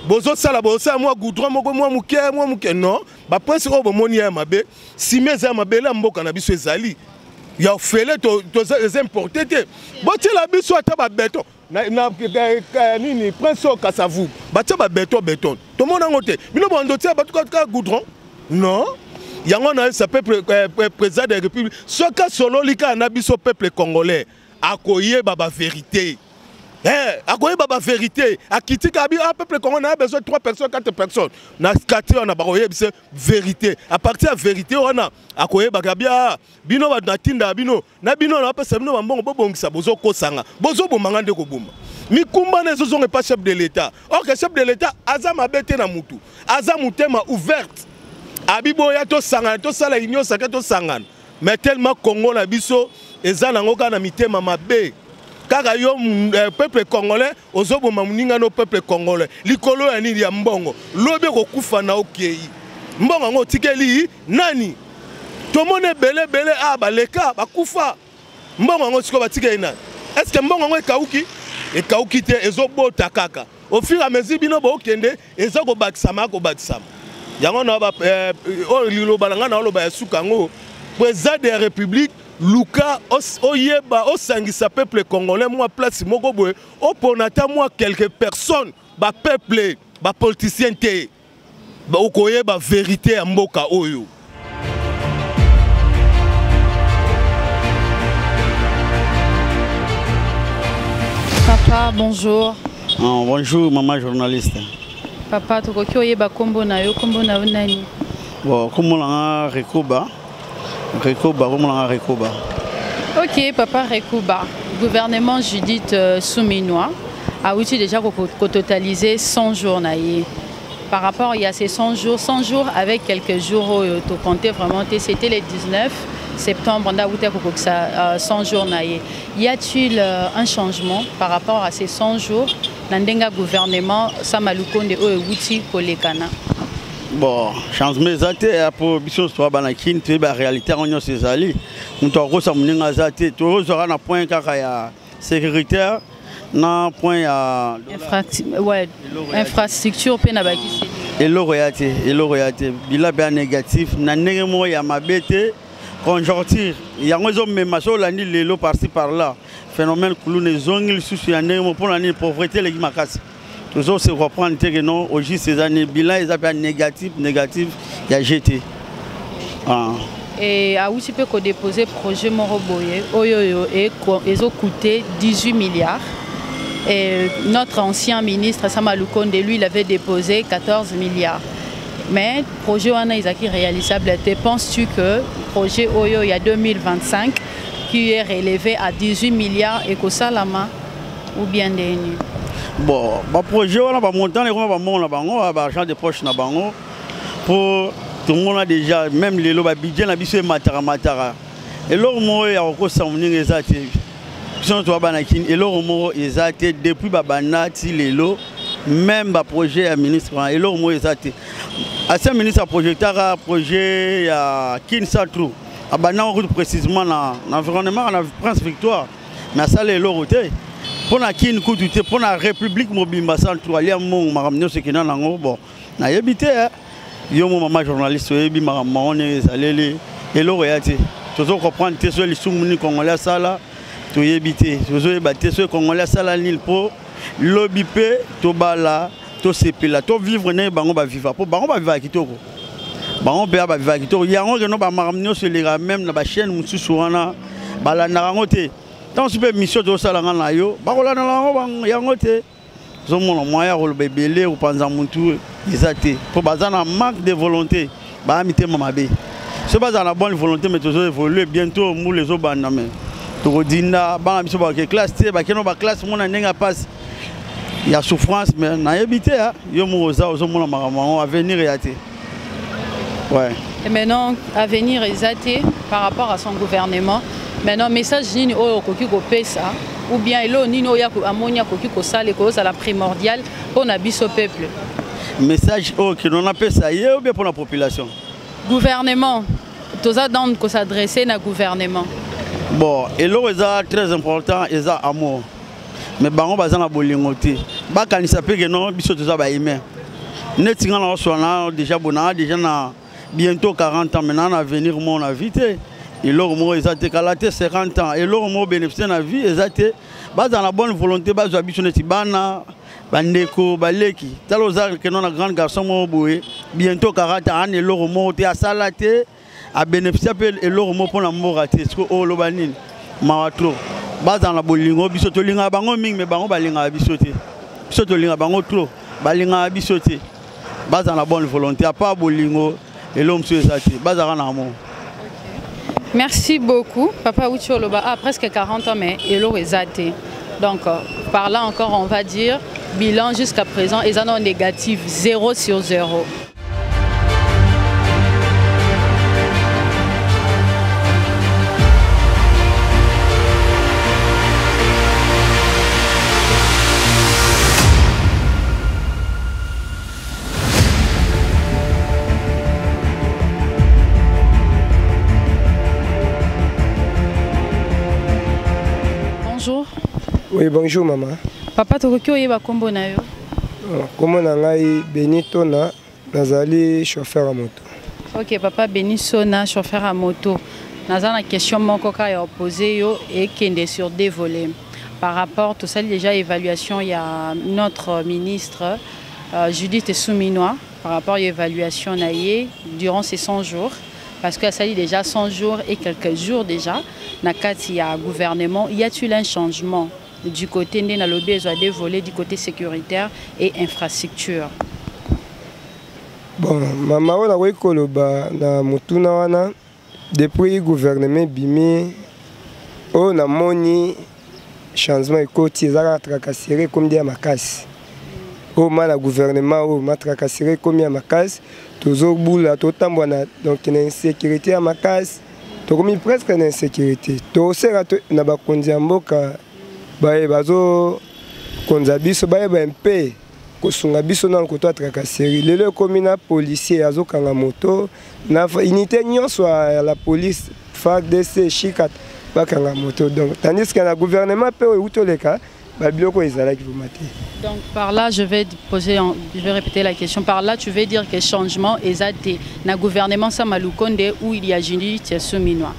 bozosala mwa goudron moko mwa muke non baprince oyo bomoni ya mabe sime eza ya mabe la mboka na biso ezali ya ofele eza importe te botiela biso ata babeton nini prince oyo kasavu batia babeton tomona yango te bino bondotia batuka goudron non yango na sa peuple président de la république soka sololi kaka na biso peuple congolais akoyeba bavérité akoyeba bavérité akitika abi peuple congolais a besoin de 3 personnes 4 personnes na quartier on a bakoyebisa vérité à partir ya vérité wana akoyeba kabia bino banatinda bino na bino na pesa bino bambongo bobongisa bozokosanga bozobomanga nde koboma mikumba na ezozonga pas chef de l'état or que chef de l'état aza mabete na mutu aza mutema ouverte abiboya to sangana to sala union saka to sangana mais tellement Congo na biso eza nango kana mitema mabe kaka yo peuple congolais ozoboma muninga no peuple congolais likolo ya nini ya mbongo lobe kokufa na okei mbongo ngo tikeli nani tomone bele baleka bakufa mbongo ngo siko batikeli nani est-ce que mbongo ngo ekauki te ezobota kaka au fur et à mesure bino bokende ezako bakisama yango na ba liloba nga na loba ya sukango président de la république Luka oyeba osangisa peuple congolais moi place moko boye oponata moi quelques personnes ba peuple ba politicien te ba okoyeba vérité ya mboka oyo. Papa, bonjour. Bonjour maman journaliste. Papa, tokoki oyeba kombo na yo nani? Bon, kombo na Rekoba. Ok, papa Rekoba. Gouvernement Judith Souminois a aussi déjà totalisé 100 jours. Par rapport à ces 100 jours avec quelques jours, tu comptais vraiment, c'était le 19 septembre, on a 100 jours. Y a-t-il un changement par rapport à ces 100 jours? Nandenga gouvernement, Samalukonde Outi Kolekana. Bon, changement exacté pour biso soit banakin tu ba réalité on y sezali on to ko sa muninga zate to zo na point kaka ya sécuritaire na point ya infrastructure pe na bakisi eloroyate bila bien négatif na ndenge mo ya mabete conjoncture yango zo mema so landi lelo par-ci par-là phénomène kulune zongil susu ya ndenge mo pour la pauvreté les makasi toujours se reprendre que non aujourd'hui ces années bilan ils appellent négatif il y a GT et a aussi peut déposer projet Moroboye oyo et ils ont coûté 18 milliards et notre ancien ministre Samalukonde lui il avait déposé 14 milliards mais projet wana izaki réalisable penses-tu que projet oyo il y a 2025 qui est relevé à 18 milliards et Kosalama ou bien des bon, le projet, on a monté l'argent de poche pour tout le monde a déjà, même les lots, budget, on a besoin de matara. Et là, on a encore ça, on est exact. Et là, on est exact depuis Babanati, les lots, même le projet à ministre. Et là, on est exact. À ce ministre, un projet à Kinsatrou. À Banan, précisément dans l'environnement, on a Prince Victoire. Mais ça, les lots, pour la Kin Koudouté, pour la République Mobimba Centre, il y a mon maramno ce qui n'a pas bon. Na yebité, yo mon maman journaliste, yebi maramon allé et l'oréaté. Toujours comprendre tes les soumuni congolais ça là, tu yebité. Toujours yebité ceux congolais ça là nil po, lobipé, tobala, to sepela to vivre ne bango ba vivre po bango ba vivre kitoko bango be ba vivre kitoko yango ke no ba maramnyo se lera même na ba chaîne mususu wana bala na rango te tant super mission to sala ngana yo ba ko la na rango yango te zo mona moya ko bebele ou panza muntu ezate po bazana manque de volonté ba mité mama be ce bazana bonne volonté mais toujours évoluer bientôt mou les obana mais to dinda ba biso ba ke classe te ba keno ba classe mona nenga passe. Il y a souffrance, mais il y a habité. Il y a avenir et athée. Ouais. Et maintenant, avenir et athée par rapport à son gouvernement. Maintenant, message ni au koki ko pesa ou bien elo ni no ya amonia koki ko sale ko ça la primordial pour na biso peuple. Message au que l'on appelle ça ou bien pour la population. Gouvernement, tout ça dans ko s'adresser na gouvernement. Bon, elo est très important, est amour. Mais bango bazana bolingote ba kanisa pe que non biso to za ba humain netinga na osona déjà bona déjà na bientôt 40 ans maintenant à venir mon invité et leur mo ezate kalate 50 ans et leur mo bénéficier na vie ezate ba dans la bonne volonté ba zo biso neti bana bandeko baleki talo za que non na grand garçon mo boye bientôt 40 ans et leur mo te asalate a bénéficier pe et leur mo pour la morate ce que o lo banini mawatro dans la bolingo biso to linga bango ming me bango balinga biso te biso to linga bango trop balinga biso te dans la bonne volonté à pas bolingo et l'homme sur ça te bazara na amour. Merci beaucoup papa Ucholoba a presque 40 ans mais elo ezate donc par là encore on va dire bilan jusqu'à présent ils en ont négatif 0 sur 0. Bonjour. Oui, bonjour maman. Papa Tokyo yeba kombo na yo. Kombo na ngai Benito na nazali chauffeur à moto. OK, papa Benito na chauffeur à moto. Naza na question moko ka ya opposé yo et kende sur des volets. Par rapport tout ça déjà évaluation il y a notre ministre Judith Souminois par rapport à l'évaluation naïe durant ces 100 jours. Parce que ça dit déjà 100 jours et quelques jours déjà, dans le gouvernement, y a-t-il un changement du côté de la besoin des volets du côté sécuritaire et infrastructure? Bon, maman, on a vu que na mutuna wana depuis le gouvernement bimi, on a moni changement économique, ça a tracassé comme dit à ma casse. Au mal gouvernement, au mal tracassé comme à ma casse. Toujours boula, tout le temps, donc il y a une insécurité à ma casse. Tu as presque une insécurité. Tu as aussi na bakonzi amboka, bazo konzabiso, un peu, kosunga biso na koto tracasserie. Le commune policier azo kanga moto, na unité nyonso la police, FARDC, chikat bakanga moto. Donc tandis que le gouvernement peut utoleka. Donc par là, je vais répéter la question. Par là, tu veux dire que changement est athée. Dans le gouvernement Samaloukonde où il y a Judith Souminois.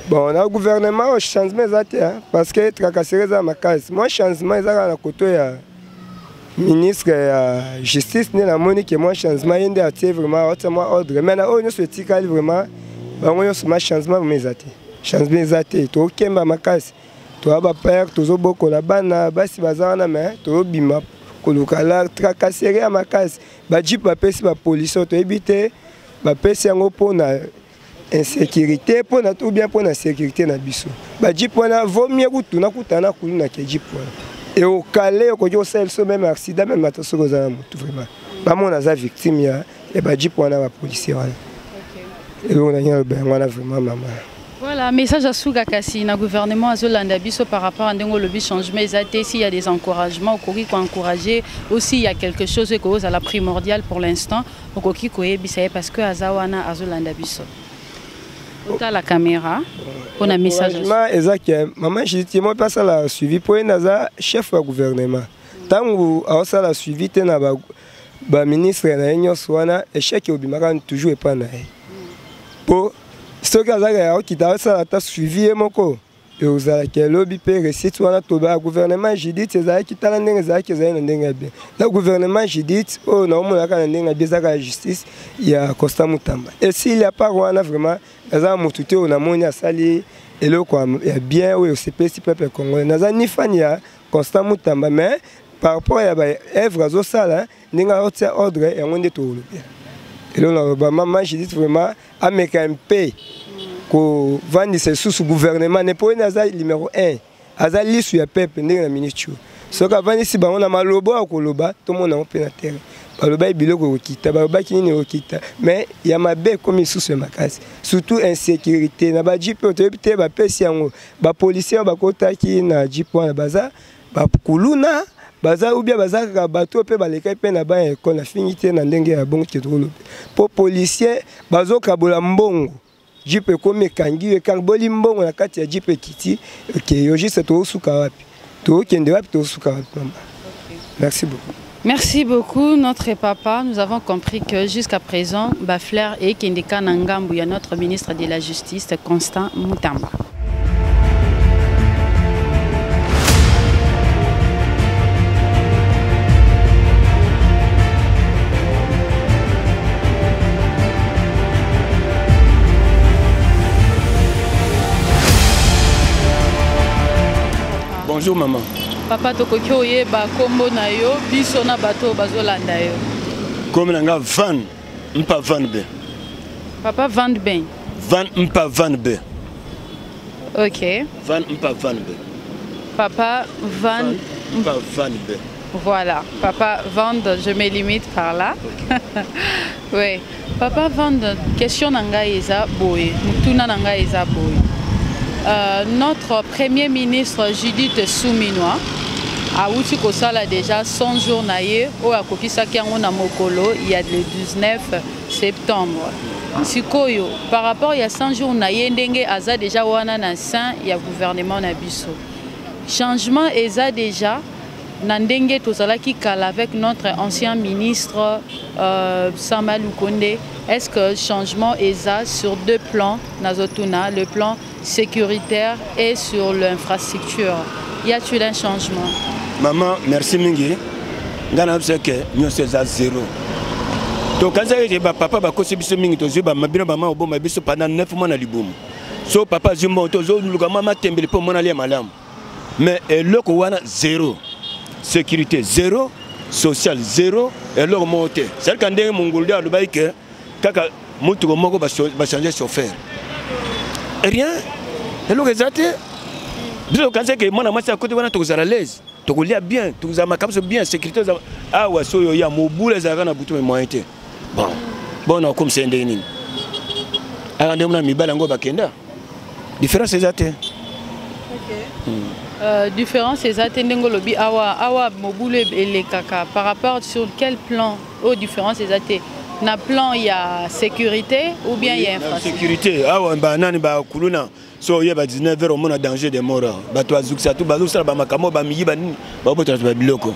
Bon, dans le gouvernement, changement est athée. Parce que tracasserie dans ma case. Moi, changement est à la côté ministre de la justice. Moi, changement est athée vraiment ordre. Maintenant, on se dit vraiment, on changement est athée. Changement est athée. Tu as ma case. Tu as peur, tu as beaucoup de bana, basi bazana mais tu as bima, kolukala tracasserie à ma case. Badji papé si la police tu éviter, papé si on pour na insécurité pour na tout bien pour na sécurité na biso. Badji pour na vaut mieux que na kutana kuluna keji pour. Et au calé au kojo sel so même accident même attention aux âmes tout vraiment. Pas mon asa victime ya et badji pour na la police voilà. Et on a vraiment maman. Voilà, message à Souga Kassi, le gouvernement a Zolanda Biso par rapport à un changement. S'il y a des encouragements, il faut encourager. Aussi, il y a quelque chose qui est la primordiale pour l'instant. Parce que Azawana a Zolanda Biso. Autant la caméra, pour un message. Maman, je dis, moi, pas ça la suivi. Pour un chef du gouvernement. Tant que ça la suivi, tu as un ministre, et chèque au Bimaran toujours et pas. Pour ce qui a suivi, et aux qui lobby pe récite wana to ba gouvernement Judith ezaki tala ndenge ezaki ezali na ndenge bien la gouvernement Judith oh na omona ka na ndenge bien zaka justice ya Constant Mutamba et s'il y a pas wana vraiment naza motuté on a moni asali eloko ya bien o CPC peuple congolais naza ni fan ya Constant Mutamba mais par rapport à l'œuvre zo sala ndinga otia ordre et on est tout et là maman Judith vraiment ameka un peu ko vandi se sous gouvernement ne po naza numéro 1 azali su ya peuple ndenge na ministre soka vandi si bango na malobo akoloba to mona on pe na terre baloba biloko okita baloba kinini okita mais ya mabe comme sous ya makasi surtout insécurité na ba jipe otoyebite ba pesi yango ba policier ba kotaki na jipe wana baza ba kuluna baza ou bien baza ka bato pe baleka pe na ba école na finité na ndenge ya bongo ketolo po policier bazo kabola mbongo jipe comme kangi kang boli mbongo na kati ya jipe kiti OK yo juste to suka wapi to kende wapi to suka wapi mama. Merci beaucoup. Merci beaucoup notre papa. Nous avons compris que jusqu'à présent Bafler et Kendeka Nangambu ya notre ministre de la Justice Constant Mutamba. Bonjour maman. Papa tokoki oyeba kombo na yo biso na bato bazolanda yo. Comme nanga Van mpa Van be. Papa Van Ben. Van mpa Van be. OK. Van mpa Van be. Papa Van mpa Van be. Voilà, Papa Van, je me limite par là. Oui. Papa Van, question nanga eza boye, mutuna nanga eza boye. Notre Premier ministre Judith Suminwa a outi kosala déjà 100 jours naye o akokisaki yango na mokolo il y a le 19 septembre. Sikoyo par rapport il y a 100 jours naye ndenge aza déjà wana na sein ya gouvernement na biso. Changement eza déjà na ndenge tozalaki kala avec notre ancien ministre Sama Lukonde. Est-ce que changement eza sur deux plans nazotuna, le plan sécuritaire et sur l'infrastructure? Y a-t-il un changement? Maman, merci mingi. Ngana que nous sommes zéro. Donc quand j'ai papa ba kosi biso mingi to zuba mabina maman oboma biso pendant 9 mois na libumu. So papa zumba to zo luka mama tembele po mona lia malam. Mais eloko wana zéro. Sécurité zéro, social zéro et leur monté. C'est quand ndenge mongoldia lubai que kaka mutu ko moko ba changer chauffeur. Rien. Et le résultat, quand c'est que moi, je suis à côté de la l'aise, tu es bien, tu es bien, sécurité. Ah, ouais, il y a mon bout, les arènes à bout de moyens. Bon, bon, comme c'est un déni. Alors, on a mis balango bakenda. Différence, c'est ça. Différence, c'est ça. Tendengolobi, awa, moboule et les caca. Par rapport sur quel plan, aux différences, c'est ça. Na plan il y a sécurité ou bien il y a infrastructure. Sécurité, ah ouais, bah nani bah kuluna, so il y a 19h on a danger de mort. Bah toi zuksa tout bah zuksa bah makamo bah miyi bah ni bah peut être biloko.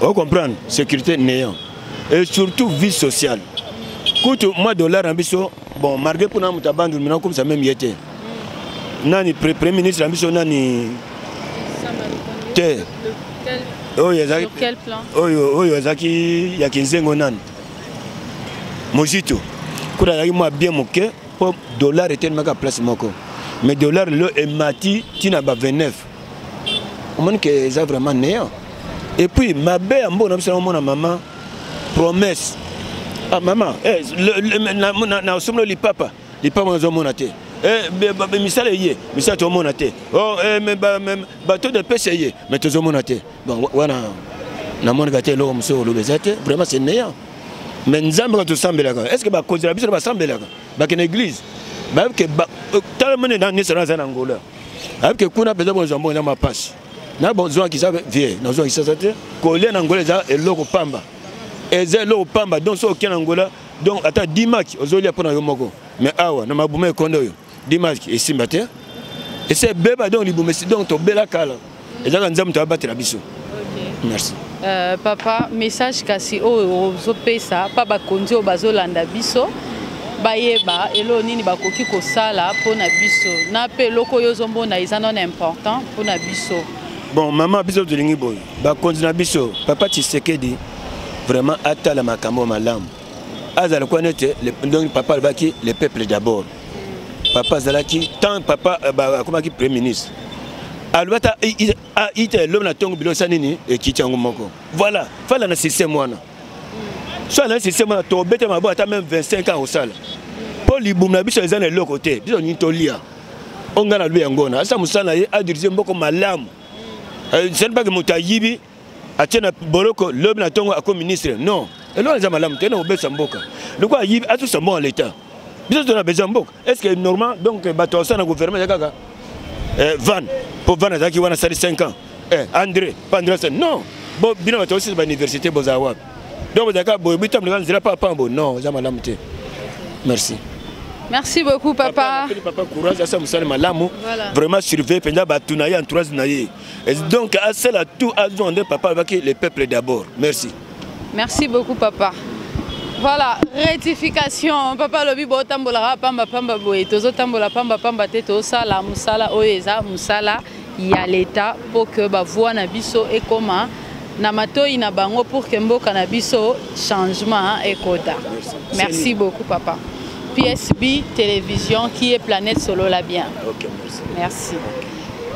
On comprend sécurité néant et surtout vie sociale. Coûte moi dollar ambition bon marqué pour nous tabandu maintenant comme ça même y était. Nani premier ministre ambition nani. Te. Oh yazaki. Quel plan? Oh yazaki ya kinzengo nani. Mojito, quand il y a bien moqué, pour dollar était ma place moko. Mais dollar le est mati, tina ba 29. On montre que c'est vraiment néant. Et puis ma belle ambo na maman promesse. Ah maman, na somno li papa zo monate. Misale yé, misale to monate. Oh bateau de pêche yé, mais to zo monate. Bon wana na mon gâté lo mso lo bezate, vraiment c'est néant. Mais nous avons tout semblé là. Est-ce que bah cause de la biso va sembler là? Bah qu'une église, bah que tellement dans les salons en Angola. Avec que qu'on a besoin de jambon dans ma passe. N'a besoin qu'ils savent vieux, nous avons ici ça te. Colère en Angola ça et logo pamba. Et c'est logo pamba donc ça aucun Angola donc attends 10 matchs aux olies pour nous moko. Mais ah ouais, nous m'a boumé kondo 10 matchs et simbaté. Et c'est bébé donc les boumé donc to bela kala. Et ça nous avons to battre la biso. Merci. Papa, message kasi o zopesa pa bakonzi o bazolanda biso bayeba elo nini bakoki kosala mpona biso na mpe eloko oyo ozombona eza non important mpona biso. Bon, maman biso tolingi boy bakonzi na biso papa Tshisekedi vraiment atala makambo malamu azala kwa nete donc papa alobaki le peuple d'abord. Papa azalaki tant papa akomaki premier ministre alobata ite l'homme na tongo bilo sanini ekiti yango moko voilà fala na système wana soit na système wana to bete mabo ata même 25 ans osala po libum na biso ezana eloko te biso ni tolia onga na lui yango na asa musala ye adirije mboko malamu c'est pas que mutayibi atena boloko l'homme na tongo ako ministre non elo za malamu tena obesa mboka loko ayibi atu sambo en l'état biso tona besoin mboka est-ce que normal donc bato ça na gouvernement kaka van pour van azaki wana sali 5 ans André Pandra non bon bino bato aussi ba université bozawa donc daka boy bitam le nzira pas pambo non za malamu te merci. Merci beaucoup papa. Papa courage ça musala malamu vraiment surveiller pendant batuna ya entourage na ye donc à cela tout à demander papa avec le peuple d'abord merci. Merci beaucoup papa. Voilà, rectification. Papa lobi bo tambola pamba pamba boye tozo tambola pamba pamba te to sala musala oeza musala ya l'état pour que ba voix na biso et comment na matoi na bango pour que mboka na biso changement ekota. Merci beaucoup papa. PSB télévision qui est Planète Solo la bien. OK, merci. Merci.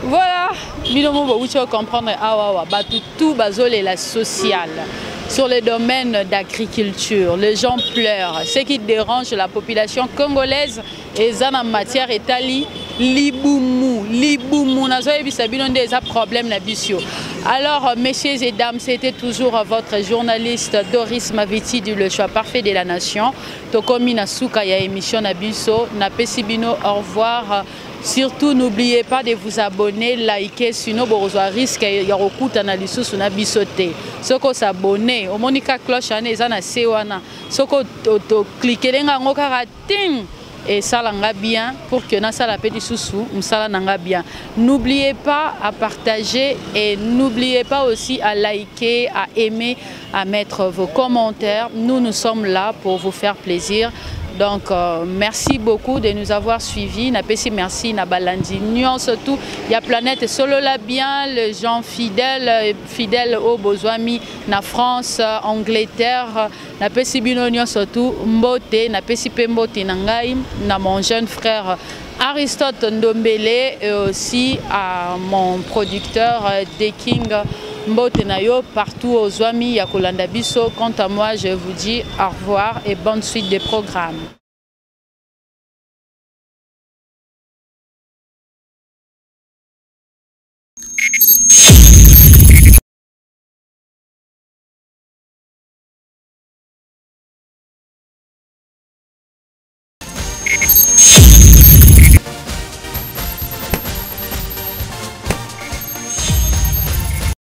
Voilà, binomo bo wucho comprendre awa batu tout bazole la sociale. Sur le domaine d'agriculture, les gens pleurent. Ce qui dérange la population congolaise et en matière étali liboumou nazoye bisabino des problèmes na bisio. Alors messieurs et dames, c'était toujours votre journaliste Doris Maviti du Le Choix Parfait de la Nation. Tokomi na suka ya émission na biso na pesibino au revoir. Surtout, n'oubliez pas de vous abonner, liker, sinon vous risquez de recoudre dans les sous na bisoté. Si vous s'abonnez, au monika cloche ane zana sewana. Si vous cliquez lenga ngokara ting et ça langa bien pour que na sala petit sous msala nanga bien. N'oubliez pas à partager et n'oubliez pas aussi à liker, à aimer, à mettre vos commentaires. Nous sommes là pour vous faire plaisir. Donc, merci beaucoup de nous avoir suivis. Merci, Nabalandi. Surtout, il y a Planète Solo la bien, les gens fidèles aux Bozwami, na France, Angleterre. Napesi Binonion surtout, Mbote, Napesi Pembote Nangaim, na mon jeune frère Aristote Ndombele et aussi à mon producteur Deking Mbote Nayo partout aux Zwami Yakolanda Biso. Quant à moi, je vous dis au revoir et bonne suite des programmes.